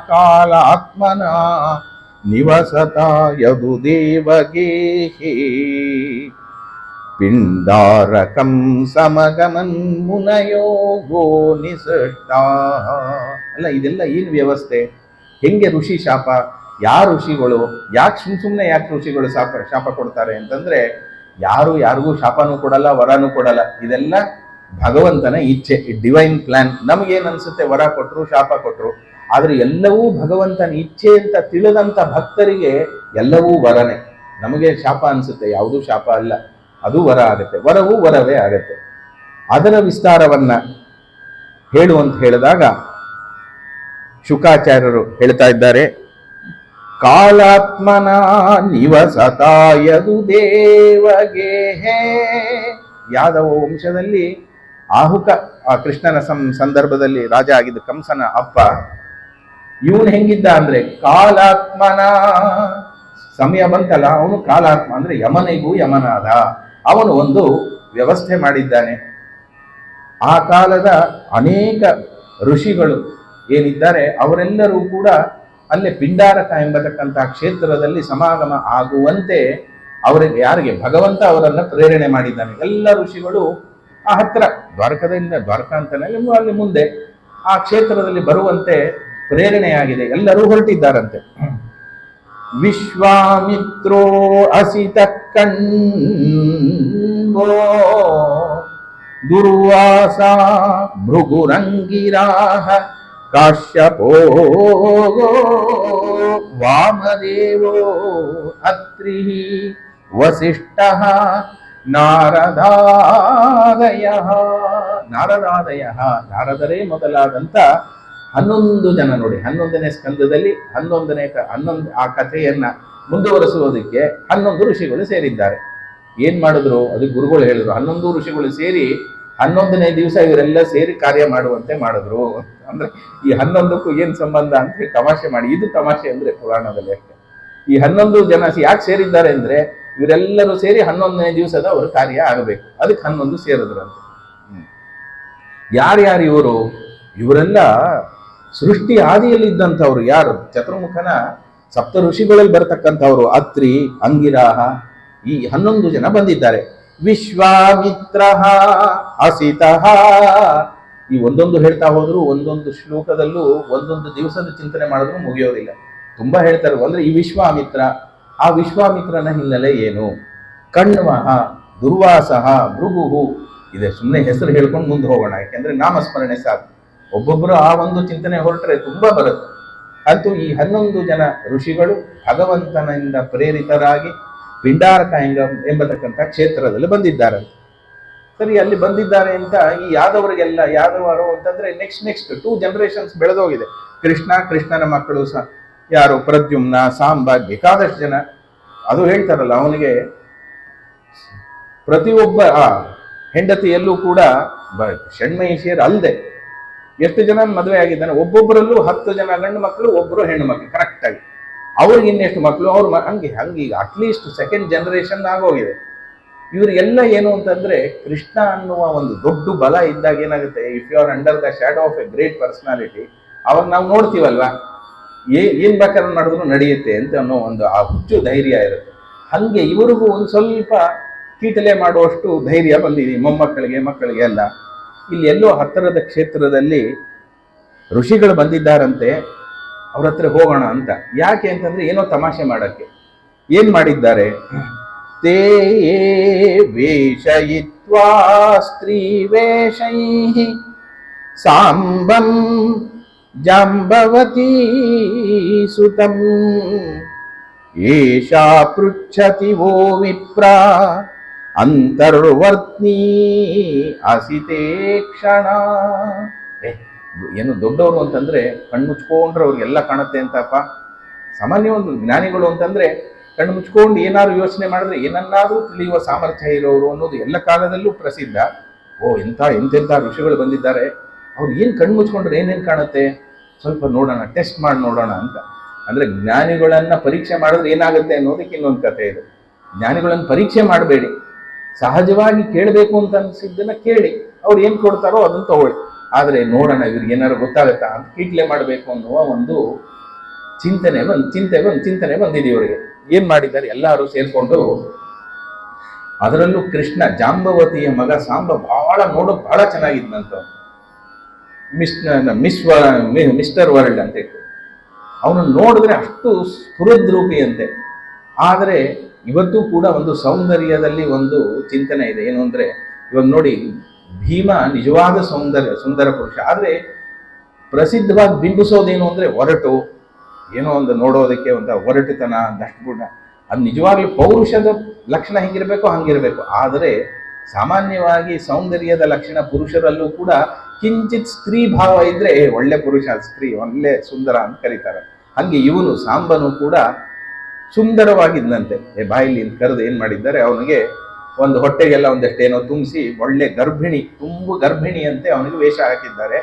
ಕಾಲಾತ್ಮನ ನಿವಸತ ಯದುದೇವಗೇಹಿ ಪಿಂಡಾರಕಂ ಸಮಗಮನ್ ಮುನಯೋಗೋ ನಿಸೃಷ್ಟಾ. ಅಲ್ಲ, ಇದೆಲ್ಲ ಏನು ವ್ಯವಸ್ಥೆ? ಹೆಂಗೆ ಋಷಿ ಶಾಪ, ಯಾರು ಋಷಿಗಳು, ಯಾಕೆ ಸುಮ್ಮನೆ ಯಾಕೆ ಋಷಿಗಳು ಶಾಪ ಕೊಡ್ತಾರೆ ಅಂತಂದ್ರೆ, ಯಾರು ಯಾರಿಗೂ ಶಾಪನೂ ಕೊಡಲ್ಲ, ವರನೂ ಕೊಡಲ್ಲ. ಇದೆಲ್ಲ ಭಗವಂತನ ಇಚ್ಛೆ, ಡಿವೈನ್ ಪ್ಲಾನ್. ನಮಗೇನು ಅನ್ಸುತ್ತೆ, ವರ ಕೊಟ್ಟರು ಶಾಪ ಕೊಟ್ಟರು, ಆದರೆ ಎಲ್ಲವೂ ಭಗವಂತನ ಇಚ್ಛೆ ಅಂತ ತಿಳಿದಂಥ ಭಕ್ತರಿಗೆ ಎಲ್ಲವೂ ವರನೇ. ನಮಗೆ ಶಾಪ ಅನ್ಸುತ್ತೆ, ಯಾವುದೂ ಶಾಪ ಅಲ್ಲ, ಅದು ವರ ಆಗುತ್ತೆ, ವರವೂ ವರವೇ ಆಗತ್ತೆ. ಅದರ ವಿಸ್ತಾರವನ್ನ ಹೇಳುವಂತ ಹೇಳಿದಾಗ ಶುಕಾಚಾರ್ಯರು ಹೇಳ್ತಾ ಇದ್ದಾರೆ, ಕಾಲಾತ್ಮನ ನಿವಸತಾಯದು ದೇವಗೆ. ಯಾದವ ವಂಶದಲ್ಲಿ ಆಹುಕ, ಆ ಕೃಷ್ಣನ ಸಂದರ್ಭದಲ್ಲಿ ರಾಜ ಆಗಿದ್ದ ಕಂಸನ ಅಪ್ಪ, ಇವನು ಹೆಂಗಿದ್ದ ಅಂದ್ರೆ ಕಾಲಾತ್ಮನ, ಸಮಯ ಬಂತಲ್ಲ, ಅವನು ಕಾಲಾತ್ಮ ಅಂದ್ರೆ ಯಮನಿಗೂ ಯಮನಾದ. ಅವನು ಒಂದು ವ್ಯವಸ್ಥೆ ಮಾಡಿದ್ದಾನೆ. ಆ ಕಾಲದ ಅನೇಕ ಋಷಿಗಳು ಏನಿದ್ದಾರೆ ಅವರೆಲ್ಲರೂ ಕೂಡ ಅಲ್ಲೇ ಪಿಂಡಾರಕ ಎಂಬತಕ್ಕಂತಹ ಕ್ಷೇತ್ರದಲ್ಲಿ ಸಮಾಗಮ ಆಗುವಂತೆ ಅವರಿಗೆ, ಯಾರಿಗೆ ಭಗವಂತ ಅವರನ್ನ ಪ್ರೇರಣೆ ಮಾಡಿದ್ದಾನೆ. ಎಲ್ಲ ಋಷಿಗಳು ಆ ಹತ್ರ ದ್ವಾರಕದಿಂದ, ದ್ವಾರಕ ಅಂತಾನೆ ಅಲ್ಲಿ ಮುಂದೆ ಆ ಕ್ಷೇತ್ರದಲ್ಲಿ ಬರುವಂತೆ ಪ್ರೇರಣೆಯಾಗಿದೆ. ಎಲ್ಲರೂ ಹೊರಟಿದ್ದಾರಂತೆ. ವಿಶ್ವಾಮಿತ್ರೋ ಅಸಿತ ಕಣ್ವೋ ದುರ್ವಾಸ ಭೃಗುರಂಗಿರಾಹ ಕಾಶ್ಯಪೋ ವಾಮದೇವೋ ಅತ್ರಿ ವಸಿಷ್ಠ ನಾರದಾದಯ. ನಾರದರೇ ಮೊದಲಾದಂಥ 11 ಜನ ನೋಡಿ, 11ನೇ ಸ್ಕಂದದಲ್ಲಿ 11 ಆ ಕಥೆಯನ್ನ ಮುಂದುವರಿಸುವುದಕ್ಕೆ 11 ಋಷಿಗಳು ಸೇರಿದ್ದಾರೆ. ಏನ್ ಮಾಡಿದ್ರು, ಅದಕ್ಕೆ ಗುರುಗಳು ಹೇಳಿದ್ರು, 11 ಋಷಿಗಳು ಸೇರಿ 11ನೇ ದಿವಸ ಇವರೆಲ್ಲ ಸೇರಿ ಕಾರ್ಯ ಮಾಡುವಂತೆ ಮಾಡಿದ್ರು. ಅಂದ್ರೆ ಈ 11ಕ್ಕೂ ಏನ್ ಸಂಬಂಧ ಅಂತ ಹೇಳಿ ತಮಾಷೆ ಮಾಡಿ, ಇದು ತಮಾಷೆ ಅಂದ್ರೆ ಪುರಾಣದಲ್ಲಿ ಅಷ್ಟೇ. ಈ 11 ಜನ ಯಾಕೆ ಸೇರಿದ್ದಾರೆ ಅಂದ್ರೆ, ಇವರೆಲ್ಲರೂ ಸೇರಿ 11ನೇ ದಿವಸದ ಅವರು ಕಾರ್ಯ ಆಗಬೇಕು, ಅದಕ್ಕೆ 11 ಸೇರಿದ್ರಂತೆ. ಯಾರ್ಯಾರು ಇವರು? ಇವರೆಲ್ಲ ಸೃಷ್ಟಿ ಆದಿಯಲ್ಲಿದ್ದಂಥವ್ರು. ಯಾರು? ಚತುರ್ಮುಖನ ಸಪ್ತ ಋಷಿಗಳಲ್ಲಿ ಬರತಕ್ಕಂಥವ್ರು. ಅತ್ರಿ, ಅಂಗಿರಾಹ, ಈ 11 ಜನ ಬಂದಿದ್ದಾರೆ. ವಿಶ್ವಾಮಿತ್ರ ಅಸಿತ. ಈ ಒಂದೊಂದು ಹೇಳ್ತಾ ಹೋದ್ರು, ಒಂದೊಂದು ಶ್ಲೋಕದಲ್ಲೂ ಒಂದೊಂದು ದಿವಸದ ಚಿಂತನೆ ಮಾಡಿದ್ರು ಮುಗಿಯೋದಿಲ್ಲ. ತುಂಬಾ ಹೇಳ್ತಾರೆ. ಅಂದ್ರೆ ಈ ವಿಶ್ವಾಮಿತ್ರ, ಆ ವಿಶ್ವಾಮಿತ್ರನ ಹಿನ್ನೆಲೆ ಏನು? ಕಣ್ವಃ, ದುರ್ವಾಸಃ, ಭೃಗುಹು. ಇದೆ, ಸುಮ್ಮನೆ ಹೆಸರು ಹೇಳ್ಕೊಂಡು ಮುಂದೆ ಹೋಗೋಣ, ಯಾಕೆಂದ್ರೆ ನಾಮಸ್ಮರಣೆ ಸಾಕು. ಒಬ್ಬೊಬ್ಬರು ಆ ಒಂದು ಚಿಂತನೆ ಹೊರಟ್ರೆ ತುಂಬಾ ಬರುತ್ತೆ. ಅಂತೂ ಈ 11 ಜನ ಋಷಿಗಳು ಭಗವಂತನಿಂದ ಪ್ರೇರಿತರಾಗಿ ಪಿಂಡಾರಕ ಎಂಬತಕ್ಕಂಥ ಕ್ಷೇತ್ರದಲ್ಲಿ ಬಂದಿದ್ದಾರೆ. ಸರಿ, ಅಲ್ಲಿ ಬಂದಿದ್ದಾರೆ ಅಂತ ಈ ಯಾದವರಿಗೆಲ್ಲ, ಯಾದವರು ಅಂತಂದ್ರೆ ನೆಕ್ಸ್ಟ್ 2 ಜನರೇಷನ್ಸ್ ಬೆಳೆದೋಗಿದೆ. ಕೃಷ್ಣನ ಮಕ್ಕಳು ಯಾರು? ಪ್ರದ್ಯುಮ್ನ, ಸಾಂಬ, ಬೇಕಾದಷ್ಟು ಜನ. ಅದು ಹೇಳ್ತಾರಲ್ಲ, ಅವನಿಗೆ ಪ್ರತಿಯೊಬ್ಬ ಹೆಂಡತಿಯಲ್ಲೂ ಕೂಡ ಷಣ್ಮಹಿಷಿಯರು ಅಲ್ಲದೆ ಎಷ್ಟು ಜನ ಮದುವೆ ಆಗಿದ್ದಾನೆ. ಒಬ್ಬೊಬ್ಬರಲ್ಲೂ 10 ಜನ ಗಂಡು ಮಕ್ಕಳು, ಒಬ್ಬರು ಹೆಣ್ಣು ಮಕ್ಕಳು, ಕರೆಕ್ಟ್ ಆಗಿ. ಅವ್ರಿಗೆ ಇನ್ನೆಷ್ಟು ಮಕ್ಕಳು, ಅವ್ರ ಹಂಗೆ ಈಗ ಅಟ್ಲೀಸ್ಟ್ 2nd ಜನರೇಷನ್ ಆಗೋಗಿದೆ. ಇವರಿಗೆಲ್ಲ ಏನು ಅಂತಂದ್ರೆ, ಕೃಷ್ಣ ಅನ್ನುವ ಒಂದು ದೊಡ್ಡ ಬಲ ಇದ್ದಾಗ ಏನಾಗುತ್ತೆ, if you are under the shadow of a great personality, ಅವಾಗ ನಾವು ನೋಡ್ತೀವಲ್ವಾ, ಏನ್ ಬೇಕಾದ್ರೂ ಮಾಡಿದ್ರು ನಡೆಯುತ್ತೆ ಅಂತ ಅನ್ನೋ ಒಂದು ಆ ಹುಚ್ಚು ಧೈರ್ಯ ಇರುತ್ತೆ. ಹಂಗೆ ಇವರಿಗೂ ಒಂದು ಸ್ವಲ್ಪ ಕೀಟಲೆ ಮಾಡುವಷ್ಟು ಧೈರ್ಯ ಬಂದಿದೆ ಮೊಮ್ಮಕ್ಕಳಿಗೆ, ಮಕ್ಕಳಿಗೆ ಎಲ್ಲ. ಇಲ್ಲಿ ಎಲ್ಲೋ ಹತ್ತಿರದ ಕ್ಷೇತ್ರದಲ್ಲಿ ಋಷಿಗಳು ಬಂದಿದ್ದಾರಂತೆ. ಅವ್ರ ಹತ್ರ ಹೋಗೋಣ ಅಂತ. ಯಾಕೆ ಅಂತಂದ್ರೆ ಏನೋ ತಮಾಷೆ ಮಾಡಕ್ಕೆ. ಏನ್ ಮಾಡಿದ್ದಾರೆ? ತೇ ವೇಷಯಿತ್ವಾ ಸ್ತ್ರೀ ವೇಷೈಃ ಸಾಂಬಂ ಜಾಂಬವತೀ ಸುತಂ ಏಷಾ ಪೃಚ್ಛತಿ ವೋ ವಿಪ್ರ ಅಂತರ್ವರ್ತ್ನಿ ಅಸಿತೇ ಕ್ಷಣ. ಏನು ದೊಡ್ಡವರು ಅಂತಂದ್ರೆ ಕಣ್ಣು ಮುಚ್ಕೊಂಡ್ರೆ ಅವ್ರಿಗೆಲ್ಲ ಕಾಣುತ್ತೆ ಅಂತಪ್ಪ. ಸಾಮಾನ್ಯ ಒಂದು ಜ್ಞಾನಿಗಳು ಅಂತಂದ್ರೆ ಕಣ್ಣು ಮುಚ್ಕೊಂಡು ಏನಾದ್ರು ಯೋಚನೆ ಮಾಡಿದ್ರೆ ಏನನ್ನಾದ್ರೂ ತಿಳಿಯುವ ಸಾಮರ್ಥ್ಯ ಇರೋರು ಅನ್ನೋದು ಎಲ್ಲ ಕಾಲದಲ್ಲೂ ಪ್ರಸಿದ್ಧ. ಎಂತೆಂಥ ಋಷಿಗಳು ಬಂದಿದ್ದಾರೆ, ಅವ್ರು ಏನು ಕಣ್ಣು ಮುಚ್ಕೊಂಡ್ರೆ ಏನೇನು ಕಾಣುತ್ತೆ, ಸ್ವಲ್ಪ ನೋಡೋಣ, ಟೆಸ್ಟ್ ಮಾಡಿ ನೋಡೋಣ ಅಂತ. ಅಂದ್ರೆ ಜ್ಞಾನಿಗಳನ್ನ ಪರೀಕ್ಷೆ ಮಾಡಿದ್ರೆ ಏನಾಗುತ್ತೆ ಅನ್ನೋದಕ್ಕೆ ಇನ್ನೊಂದು ಕಥೆ ಇದೆ. ಜ್ಞಾನಿಗಳನ್ನು ಪರೀಕ್ಷೆ ಮಾಡಬೇಡಿ, ಸಹಜವಾಗಿ ಕೇಳಬೇಕು ಅಂತ ಅನ್ಸಿದ್ದನ್ನ ಕೇಳಿ, ಅವ್ರು ಏನ್ ಕೊಡ್ತಾರೋ ಅದನ್ನ ತಗೊಳ್ಳಿ. ಆದ್ರೆ ನೋಡೋಣ ಇವ್ರಿಗೆ ಏನಾದ್ರು ಗೊತ್ತಾಗತ್ತಾ ಅಂತ ಕೀಟ್ಲೆ ಮಾಡಬೇಕು ಅನ್ನುವ ಒಂದು ಚಿಂತನೆ ಬಂದಿದೆ ಇವರಿಗೆ. ಏನ್ ಮಾಡಿದ್ದಾರೆ? ಎಲ್ಲರೂ ಸೇರ್ಕೊಂಡು, ಅದರಲ್ಲೂ ಕೃಷ್ಣ ಜಾಂಬವತಿಯ ಮಗ ಸಾಂಬ ನೋಡೋಕ್ ಬಹಳ ಚೆನ್ನಾಗಿದ್ನಂತ. ಮಿಸ್ಟರ್ ವರ್ಲ್ಡ್ ಅಂತ ಇಟ್ಟು ಅವನು ನೋಡಿದ್ರೆ ಅಷ್ಟು ಸ್ಫುರದ್ರೂಪಿಯಂತೆ. ಆದರೆ ಇವತ್ತು ಕೂಡ ಒಂದು ಸೌಂದರ್ಯದಲ್ಲಿ ಒಂದು ಚಿಂತನೆ ಇದೆ. ಏನು ಅಂದರೆ, ಇವಾಗ ನೋಡಿ, ಭೀಮ ನಿಜವಾದ ಸುಂದರ ಪುರುಷ. ಆದರೆ ಪ್ರಸಿದ್ಧವಾಗಿ ಬಿಂಬಿಸೋದೇನು ಅಂದರೆ ಒರಟು, ಏನೋ ಒಂದು ನೋಡೋದಕ್ಕೆ ಒಂದು ಒರಟುತನ, ದಷ್ಟಗುಣ. ಅದು ನಿಜವಾಗ್ಲೂ ಪೌರುಷದ ಲಕ್ಷಣ ಹೆಂಗಿರಬೇಕು ಹಂಗಿರಬೇಕು. ಆದರೆ ಸಾಮಾನ್ಯವಾಗಿ ಸೌಂದರ್ಯದ ಲಕ್ಷಣ ಪುರುಷರಲ್ಲೂ ಕೂಡ ಕಿಂಚಿತ್ ಸ್ತ್ರೀ ಭಾವ ಇದ್ರೆ ಒಳ್ಳೆ ಪುರುಷ, ಸ್ತ್ರೀ ಒಳ್ಳೆ ಸುಂದರ ಅಂತ ಕರೀತಾರೆ. ಹಂಗೆ ಇವನು ಸಾಂಬನು ಕೂಡ ಸುಂದರವಾಗಿದ್ದಂತೆ. ಬಾಯಲ್ಲಿ ಕರೆದು ಏನ್ ಮಾಡಿದ್ದಾರೆ, ಅವನಿಗೆ ಒಂದು ಹೊಟ್ಟೆಗೆಲ್ಲ ಒಂದಷ್ಟೇನೋ ತುಂಬಿಸಿ ಒಳ್ಳೆ ತುಂಬು ಗರ್ಭಿಣಿಯಂತೆ ಅವನಿಗೆ ವೇಷ ಹಾಕಿದ್ದಾರೆ.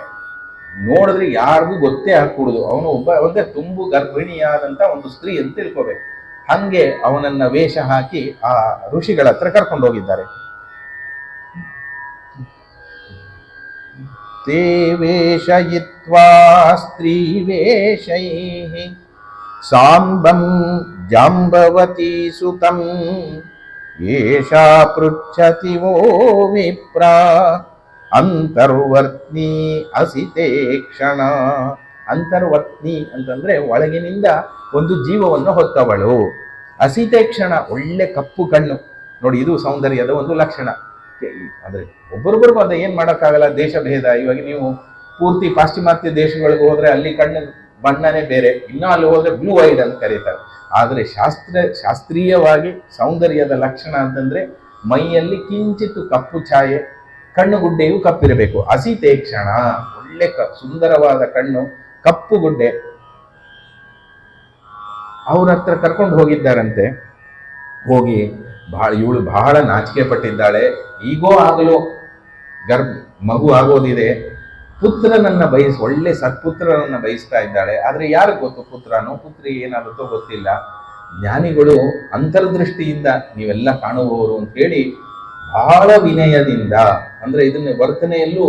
ನೋಡಿದ್ರೆ ಯಾರಿಗೂ ಗೊತ್ತೇ ಹಾಕೂಡುದು ಅವನು ಒಂದೇ ತುಂಬು ಗರ್ಭಿಣಿಯಾದಂತ ಒಂದು ಸ್ತ್ರೀ ಅಂತ ತಿಳ್ಕೋಬೇಕು. ಹಂಗೆ ಅವನನ್ನ ವೇಷ ಹಾಕಿ ಆ ಋಷಿಗಳ ಹತ್ರ ಕರ್ಕೊಂಡು ಹೋಗಿದ್ದಾರೆ. ತೇ ವೇಷಯಿತ್ವಾ ಸ್ತ್ರೀ ವೇಷೈಃ ಸಾಂಬಂ ಜಾಂಬವತಿ ಸುತಂ ಏಷಾ ಪೃಚ್ಛತಿ ವೋ ವಿಪ್ರ ಅಂತರ್ವರ್ತ್ನಿ ಅಸಿತೇ ಕ್ಷಣ. ಅಂತರ್ವರ್ತ್ನಿ ಅಂತಂದ್ರೆ ಒಳಗಿನಿಂದ ಒಂದು ಜೀವವನ್ನು ಹೊತ್ತವಳು. ಅಸಿತೇ ಕ್ಷಣ, ಒಳ್ಳೆ ಕಪ್ಪು ಕಣ್ಣು. ನೋಡಿ, ಇದು ಸೌಂದರ್ಯದ ಒಂದು ಲಕ್ಷಣ. ಅಂದ್ರೆ ಒಬ್ಬರೊಬ್ಬರಿಗೂ ಅದ ಏನ್ ಮಾಡೋಕ್ಕಾಗಲ್ಲ, ದೇಶ ಭೇದ. ಇವಾಗ ನೀವು ಪೂರ್ತಿ ಪಾಶ್ಚಿಮಾತ್ಯ ದೇಶಗಳಿಗೆ ಹೋದ್ರೆ ಅಲ್ಲಿ ಕಣ್ಣು ಬಣ್ಣನೇ ಬೇರೆ, ಇನ್ನೂ ಅಲ್ಲಿ ಹೋದ್ರೆ ಬ್ಲೂ ಐಡ್ ಅಂತ ಕರೀತಾರೆ. ಆದರೆ ಶಾಸ್ತ್ರೀಯವಾಗಿ ಸೌಂದರ್ಯದ ಲಕ್ಷಣ ಅಂತಂದ್ರೆ ಮೈಯಲ್ಲಿ ಕಿಂಚಿತ್ತು ಕಪ್ಪು ಛಾಯೆ, ಕಣ್ಣು ಗುಡ್ಡೆಯೂ ಕಪ್ಪಿರಬೇಕು. ಅಸಿತೇ ಕ್ಷಣ, ಒಳ್ಳೆ ಸುಂದರವಾದ ಕಣ್ಣು, ಕಪ್ಪು ಗುಡ್ಡೆ. ಅವ್ರ ಹತ್ರ ಕರ್ಕೊಂಡು ಹೋಗಿದ್ದಾರಂತೆ. ಹೋಗಿ ಇವಳು ಬಹಳ ನಾಚಿಕೆ ಪಟ್ಟಿದ್ದಾಳೆ. ಈಗೋ ಆಗಲು ಮಗು ಆಗೋದಿದೆ, ಪುತ್ರನನ್ನ ಒಳ್ಳೆ ಸತ್ಪುತ್ರನನ್ನ ಬಯಸ್ತಾ ಇದ್ದಾಳೆ. ಆದ್ರೆ ಯಾರಿಗೆ ಗೊತ್ತು ಪುತ್ರನೋ ಪುತ್ರಿ ಏನಾಗುತ್ತೋ ಗೊತ್ತಿಲ್ಲ. ಜ್ಞಾನಿಗಳು ಅಂತರ್ದೃಷ್ಟಿಯಿಂದ ನೀವೆಲ್ಲ ಕಾಣುವವರು ಅಂತ ಹೇಳಿ ಬಹಳ ವಿನಯದಿಂದ, ಅಂದ್ರೆ ಇದನ್ನ ವರ್ತನೆಯಲ್ಲೂ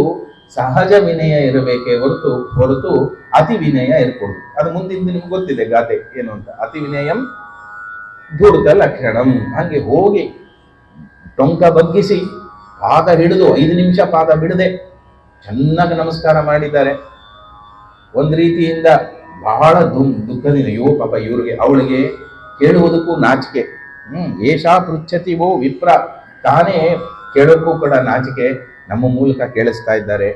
ಸಹಜ ವಿನಯ ಇರಬೇಕೇ ಹೊರತು ಅತಿ ವಿನಯ ಇರ್ಕೊಡುದು. ಅದು ಮುಂದಿನ ನಿಮ್ಗೆ ಗೊತ್ತಿದೆ ಗಾದೆ ಏನು ಅಂತ. ಅತಿ ವಿನಯಂ ಧೂರ್ತ ಲಕ್ಷಣಂ. ಹಂಗೆ ಹೋಗಿ ಟೊಂಕ ಬಗ್ಗಿಸಿ ಪಾದ ಹಿಡಿದು 5 ನಿಮಿಷ ಪಾದ ಬಿಡದೆ ಚೆನ್ನಾಗಿ ನಮಸ್ಕಾರ ಮಾಡಿದ್ದಾರೆ. ಒಂದ್ ರೀತಿಯಿಂದ ಬಹಳ ದುಃಖದಿಂದ, ಅಯ್ಯೋ ಪಾಪ ಇವ್ರಿಗೆ, ಅವಳಿಗೆ ಕೇಳುವುದಕ್ಕೂ ನಾಚಿಕೆ. ಏಷಾ ಪೃಚ್ಛತಿ ವೋ ವಿಪ್ರ, ತಾನೇ ಕೇಳೋಕ್ಕೂ ಕೂಡ ನಾಚಿಕೆ. ನಮ್ಮ ಮೂಲಕ ಕೇಳಿಸ್ತಾ ಇದ್ದಾರೆ,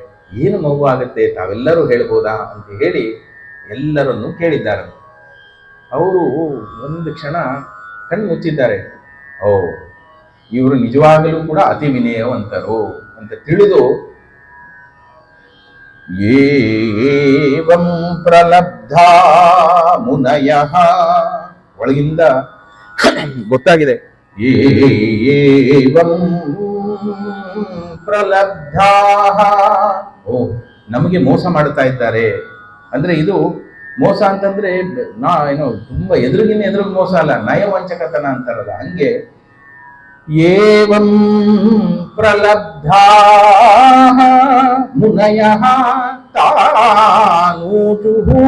ಏನು ಮಗು ಆಗುತ್ತೆ, ತಾವೆಲ್ಲರೂ ಹೇಳ್ಬೋದಾ ಅಂತ ಹೇಳಿ ಎಲ್ಲರನ್ನು ಕೇಳಿದ್ದಾರೆ. ಅವರು ಒಂದು ಕ್ಷಣ ಕಣ್ಣು ಮುಚ್ಚಿದ್ದಾರೆ. ಓ, ಇವರು ನಿಜವಾಗಲೂ ಕೂಡ ಅತಿ ವಿನಯವಂತರು ಅಂತ ತಿಳಿದು, ಏವಂ ಪ್ರಲಬ್ಧಾ ಮುನಯಃ, ಒಳಗಿಂದ ಗೊತ್ತಾಗಿದೆ. ಏವಂ ಪ್ರಲಬ್ಧಾ, ಓ ನಮಗೆ ಮೋಸ ಮಾಡ್ತಾ ಇದ್ದಾರೆ. ಅಂದ್ರೆ ಇದು ಮೋಸ ಅಂತಂದ್ರೆ ಏನೋ ತುಂಬಾ ಎದುರು ಮೋಸ ಅಲ್ಲ, ನಯವಂಚಕತನ ಅಂತಾರಲ್ಲ ಹಂಗೆ. ಏವಂ ಪ್ರಲಬ್ಧಾ ಮುನಯಃ ತಾನೂಚುಹು,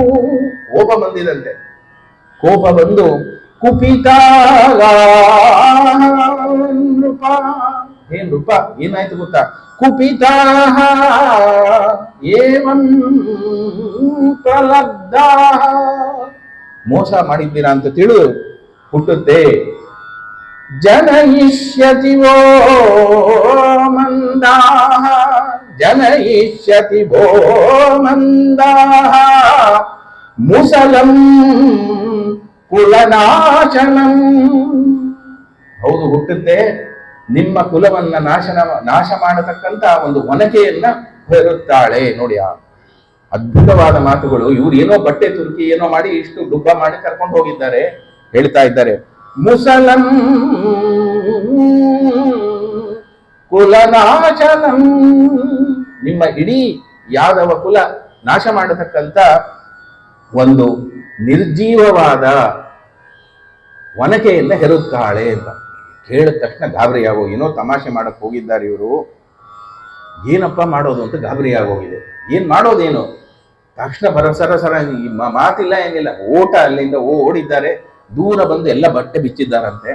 ಕೋಪ ಬಂದಿದಂತೆ. ಕೋಪ ಬಂದು ಕುಪಿತ ನೃಪ, ನೃಪ ಏನಾಯ್ತು ಗೊತ್ತಾ, ಕುಪಿತ ಏವಂ ಪ್ರಲಬ್ಧ, ಮೋಸ ಮಾಡಿದ್ದೀರಾ ಅಂತ ತಿಳಿದು ಹುಟ್ಟುತ್ತೆ. ಜನಯಿಷ್ಯತಿ ವೋ ಮಂದಾಃ, ಜನಯಿಷ್ಯತಿ ವೋ ಮಂದಾಃ ಮುಸಲಂ ಕುಲನಾಶನಂ. ಹೌದು, ಹುಟ್ಟುತ್ತೆ. ನಿಮ್ಮ ಕುಲವನ್ನ ನಾಶ ಮಾಡತಕ್ಕಂತ ಒಂದು ಒನಕೆಯನ್ನ ಹೇರುತ್ತಾಳೆ. ನೋಡಿ, ಆ ಅದ್ಭುತವಾದ ಮಾತುಗಳು. ಇವ್ರು ಏನೋ ಬಟ್ಟೆ ತುರುಕಿ ಏನೋ ಮಾಡಿ ಇಷ್ಟು ಡುಬ್ಬ ಮಾಡಿ ಕರ್ಕೊಂಡು ಹೋಗಿದ್ದಾರೆ. ಹೇಳ್ತಾ ಇದ್ದಾರೆ, ಮುಸಲಂ ಕುಲನಾಶನಂ, ನಿಮ್ಮ ಇಡೀ ಯಾದವ ಕುಲ ನಾಶ ಮಾಡತಕ್ಕಂತ ಒಂದು ನಿರ್ಜೀವವಾದ ಒನಕೆಯನ್ನ ಹೆರುತ್ತಾಳೆ ಅಂತ ಹೇಳಿದ ತಕ್ಷಣ ಗಾಬರಿ ಆಗೋ, ಏನೋ ತಮಾಷೆ ಮಾಡಕ್ ಹೋಗಿದ್ದಾರೆ ಇವರು, ಏನಪ್ಪ ಮಾಡೋದು ಅಂತ ಗಾಬರಿ ಆಗೋಗಿದೆ. ಏನ್ ಮಾಡೋದೇನು, ತಕ್ಷಣ ಸರ ಮಾತಿಲ್ಲ ಏನಿಲ್ಲ, ಓಟ ಅಲ್ಲಿಂದ ಓಡಿದ್ದಾರೆ. ದೂರ ಬಂದು ಎಲ್ಲ ಬಟ್ಟೆ ಬಿಚ್ಚಿದ್ದಾರಂತೆ.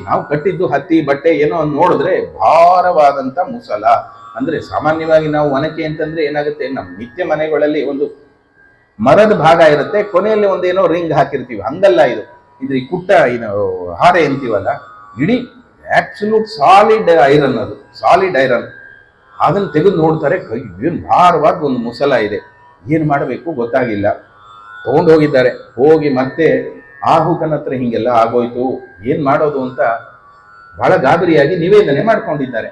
ನಾವು ಕಟ್ಟಿದ್ದು ಹತ್ತಿ ಬಟ್ಟೆ ಏನೋ ನೋಡಿದ್ರೆ ಭಾರವಾದಂತ ಮುಸಲ. ಅಂದ್ರೆ ಸಾಮಾನ್ಯವಾಗಿ ನಾವು ಒನಕೆ ಅಂತಂದ್ರೆ ಏನಾಗುತ್ತೆ, ನಮ್ಮ ನಿತ್ಯ ಮನೆಗಳಲ್ಲಿ ಒಂದು ಮರದ ಭಾಗ ಇರುತ್ತೆ, ಕೊನೆಯಲ್ಲಿ ಒಂದೇನೋ ರಿಂಗ್ ಹಾಕಿರ್ತೀವಿ, ಹಂಗಲ್ಲ ಇದು. ಇದ್ರ ಈ ಕುಟ್ಟ ಏನು ಹಾರೆ ಅಂತೀವಲ್ಲ, ಇಡೀ ಆಬ್ಸಲ್ಯೂಟ್ ಸಾಲಿಡ್ ಐರನ್, ಅದು ಸಾಲಿಡ್ ಐರನ್. ಅದನ್ನು ತೆಗೆದು ನೋಡ್ತಾರೆ, ಕೈ ಏನು ಭಾರವಾದ ಒಂದು ಮುಸಲ ಇದೆ. ಏನು ಮಾಡಬೇಕು ಗೊತ್ತಾಗಿಲ್ಲ. ತಗೊಂಡು ಹೋಗಿದ್ದಾರೆ. ಹೋಗಿ ಮತ್ತೆ ಆಹುಕನ ಹತ್ರ ಹಿಂಗೆಲ್ಲ ಆಗೋಯ್ತು, ಏನು ಮಾಡೋದು ಅಂತ ಬಹಳ ಗಾಬರಿಯಾಗಿ ನಿವೇದನೆ ಮಾಡ್ಕೊಂಡಿದ್ದಾರೆ.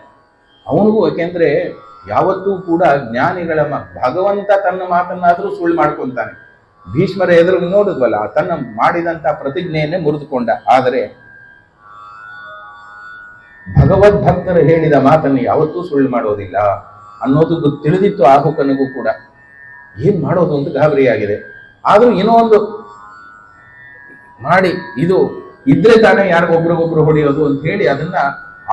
ಅವನಿಗೂ, ಯಾಕೆಂದ್ರೆ ಯಾವತ್ತೂ ಕೂಡ ಜ್ಞಾನಿಗಳ ಭಗವಂತ ತನ್ನ ಮಾತನ್ನಾದರೂ ಸುಳ್ಳು ಮಾಡ್ಕೊಂತಾನೆ. ಭೀಷ್ಮರ ಎದುರು ನೋಡಿದ್ವಲ್ಲ, ತನ್ನ ಮಾಡಿದಂತ ಪ್ರತಿಜ್ಞೆಯನ್ನೇ ಮುರಿದುಕೊಂಡ. ಆದರೆ ಭಗವದ್ಭಕ್ತರು ಹೇಳಿದ ಮಾತನ್ನು ಯಾವತ್ತೂ ಸುಳ್ಳು ಮಾಡೋದಿಲ್ಲ ಅನ್ನೋದು ತಿಳಿದಿತ್ತು ಆಹುಕನಿಗೂ ಕೂಡ. ಏನ್ ಮಾಡೋದು ಅಂತ ಗಾಬರಿಯಾಗಿದೆ. ಆದ್ರೂ ಏನೋ ಒಂದು ಮಾಡಿ, ಇದು ಇದ್ರೆ ತಾನೇ ಯಾರಿಗೊಬ್ರಿಗೊಬ್ರು ಹೊಡೆಯೋದು ಅಂತ ಹೇಳಿ ಅದನ್ನ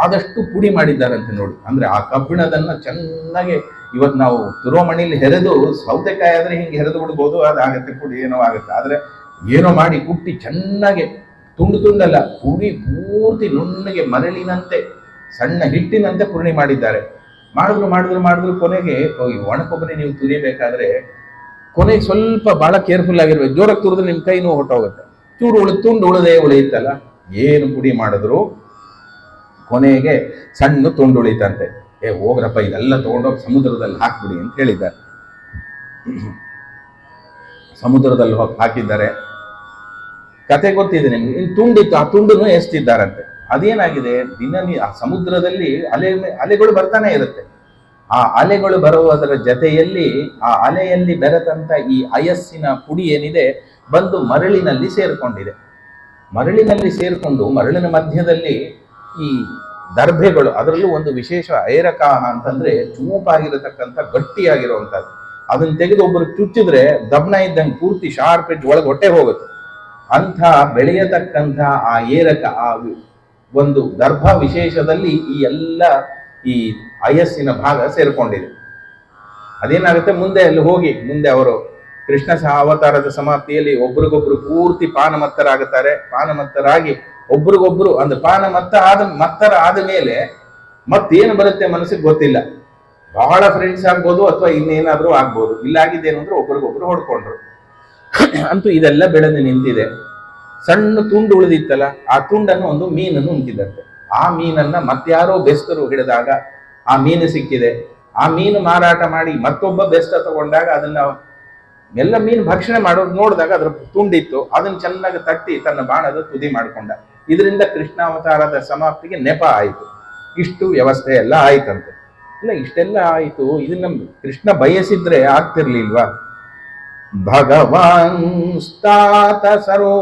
ಆದಷ್ಟು ಪುಡಿ ಮಾಡಿದ್ದಾರಂತೆ ನೋಡಿ. ಅಂದ್ರೆ ಆ ಕಬ್ಬಿಣದನ್ನ ಚೆನ್ನಾಗಿ, ಇವತ್ತು ನಾವು ತುರೋಮಣಿಲಿ ಹೆರೆದು ಸೌತೆಕಾಯಿ ಆದ್ರೆ ಹಿಂಗೆ ಹೆರೆದು ಬಿಡ್ಬೋದು, ಅದಾಗತ್ತೆ, ಪುಡಿ ಏನೋ ಆಗುತ್ತೆ. ಆದ್ರೆ ಏನೋ ಮಾಡಿ ಕುಟ್ಟಿ ಚೆನ್ನಾಗಿ ತುಂಡು ತುಂಡಲ್ಲ, ಪುಡಿ ಪೂರ್ತಿ ನುಣ್ಣಗೆ ಮರಳಿನಂತೆ ಸಣ್ಣ ಹಿಟ್ಟಿನಂತೆ ಪೂರ್ಣಿ ಮಾಡಿದ್ದಾರೆ. ಮಾಡಿದ್ರು ಕೊನೆಗೆ ಒಣಕೊಬ್ಬರಿ ನೀವು ತುರಿಬೇಕಾದ್ರೆ ಕೊನೆಗೆ ಸ್ವಲ್ಪ ಬಹಳ ಕೇರ್ಫುಲ್ ಆಗಿರ್ಬೇಕು. ಜೋರಾಗಿ ತುರಿದ್ರೆ ನಿಮ್ ಕೈ ನೋವು ಹೊಟ್ಟೋಗುತ್ತೆ. ತುಂಡು ಉಳದೇ ಉಳಿಯುತ್ತಲ್ಲ. ಏನು ಪುಡಿ ಮಾಡಿದ್ರು ಕೊನೆಗೆ ಸಣ್ಣ ತುಂಡು ಉಳಿತಂತೆ. ಹೋಗ್ರಪ್ಪ, ಇದೆಲ್ಲ ತಗೊಂಡೋಗಿ ಸಮುದ್ರದಲ್ಲಿ ಹಾಕ್ಬಿಡಿ ಅಂತ ಹೇಳಿದ್ದಾರೆ. ಸಮುದ್ರದಲ್ಲಿ ಹೋಗಿ ಹಾಕಿದ್ದಾರೆ. ಕತೆ ಗೊತ್ತಿದೆ ನಿಮ್ಗೆ. ಇನ್ನು ತುಂಡಿತ್ತು, ಆ ತುಂಡನ್ನು ಎಸ್ತಿದ್ದಾರಂತೆ. ಅದೇನಾಗಿದೆ, ಆ ಸಮುದ್ರದಲ್ಲಿ ಅಲೆಗಳು ಬರ್ತಾನೆ ಇರುತ್ತೆ. ಆ ಅಲೆಗಳು ಬರುವುದರ ಜೊತೆಯಲ್ಲಿ ಆ ಅಲೆಯಲ್ಲಿ ಬೆರೆತಂತ ಈ ಅಯಸ್ಸಿನ ಪುಡಿ ಏನಿದೆ ಬಂದು ಮರಳಿನಲ್ಲಿ ಸೇರ್ಕೊಂಡಿದೆ. ಮರಳಿನಲ್ಲಿ ಸೇರ್ಕೊಂಡು ಮರಳಿನ ಮಧ್ಯದಲ್ಲಿ ಈ ದರ್ಭೆಗಳು, ಅದರಲ್ಲೂ ಒಂದು ವಿಶೇಷ ಐರಕಾಹ ಅಂತಂದ್ರೆ ಚೂಪಾಗಿರತಕ್ಕಂಥ ಗಟ್ಟಿಯಾಗಿರುವಂಥದ್ದು. ಅದನ್ನ ತೆಗೆದು ಒಬ್ಬರು ಚುಚ್ಚಿದ್ರೆ ದಬ್ನ ಇದ್ದಂಗೆ ಪೂರ್ತಿ ಶಾರ್ಪ್ ಎಡ್ಜ್ ಒಳಗೆ ಹೊಟ್ಟೆ ಹೋಗುತ್ತೆ. ಅಂಥ ಬೆಳೆಯತಕ್ಕಂಥ ಆ ಏರಕ, ಆ ಒಂದು ದರ್ಭ ವಿಶೇಷದಲ್ಲಿ ಈ ಎಲ್ಲ ಈ ಅಯಸ್ಸಿನ ಭಾಗ ಸೇರ್ಕೊಂಡಿದೆ. ಅದೇನಾಗುತ್ತೆ, ಮುಂದೆ ಅಲ್ಲಿ ಹೋಗಿ ಮುಂದೆ ಅವರು ಕೃಷ್ಣ ಅವತಾರದ ಸಮಾಪ್ತಿಯಲ್ಲಿ ಒಬ್ರಿಗೊಬ್ರು ಪೂರ್ತಿ ಪಾನಮತ್ತರಾಗುತ್ತಾರೆ. ಪಾನಮತ್ತರಾಗಿ ಒಬ್ರಿಗೊಬ್ರು ಅಂದ್ರೆ ಮತ್ತರ ಆದ ಮೇಲೆ ಮತ್ತೇನು ಬರುತ್ತೆ ಮನಸ್ಸಿಗೆ ಗೊತ್ತಿಲ್ಲ. ಬಹಳ ಫ್ರೆಂಡ್ಸ್ ಆಗ್ಬೋದು ಅಥವಾ ಇನ್ನೇನಾದ್ರೂ ಆಗ್ಬೋದು. ಇಲ್ಲಾಗಿದ್ದೇನು ಅಂದ್ರೆ ಒಬ್ರಿಗೊಬ್ರು ಹೊಡ್ಕೊಂಡ್ರು. ಅಂತೂ ಇದೆಲ್ಲ ಬೆಳೆದು ನಿಂತಿದೆ. ಸಣ್ಣ ತುಂಡು ಉಳಿದಿತ್ತಲ್ಲ, ಆ ತುಂಡನ್ನು ಒಂದು ಮೀನನ್ನು ಉಂಟಿದಂತೆ. ಆ ಮೀನನ್ನ ಮತ್ತಾರೋ ಬೆಸ್ತರು ಹಿಡಿದಾಗ ಆ ಮೀನು ಸಿಕ್ಕಿದೆ. ಆ ಮೀನು ಮಾರಾಟ ಮಾಡಿ ಮತ್ತೊಬ್ಬ ಬೆಸ್ತ ತಗೊಂಡಾಗ ಅದನ್ನ ಎಲ್ಲ ಮೀನು ಭಕ್ಷಣೆ ಮಾಡೋದು ನೋಡಿದಾಗ ಅದ್ರ ತುಂಡಿತ್ತು. ಅದನ್ನ ಚೆನ್ನಾಗಿ ತಟ್ಟಿ ತನ್ನ ಬಾಣದ ತುದಿ ಮಾಡಿಕೊಂಡ. ಇದರಿಂದ ಕೃಷ್ಣಾವತಾರದ ಸಮಾಪ್ತಿಗೆ ನೆಪ ಆಯಿತು. ಇಷ್ಟು ವ್ಯವಸ್ಥೆ ಎಲ್ಲ ಆಯ್ತಂತೆ. ಇಲ್ಲ, ಇಷ್ಟೆಲ್ಲ ಆಯಿತು. ಇದನ್ನ ಕೃಷ್ಣ ಬಯಸಿದ್ರೆ ಆಗ್ತಿರ್ಲಿಲ್ವಾ? ಭಗವಾನ್ ಸ್ಥಾತ ಸರೋ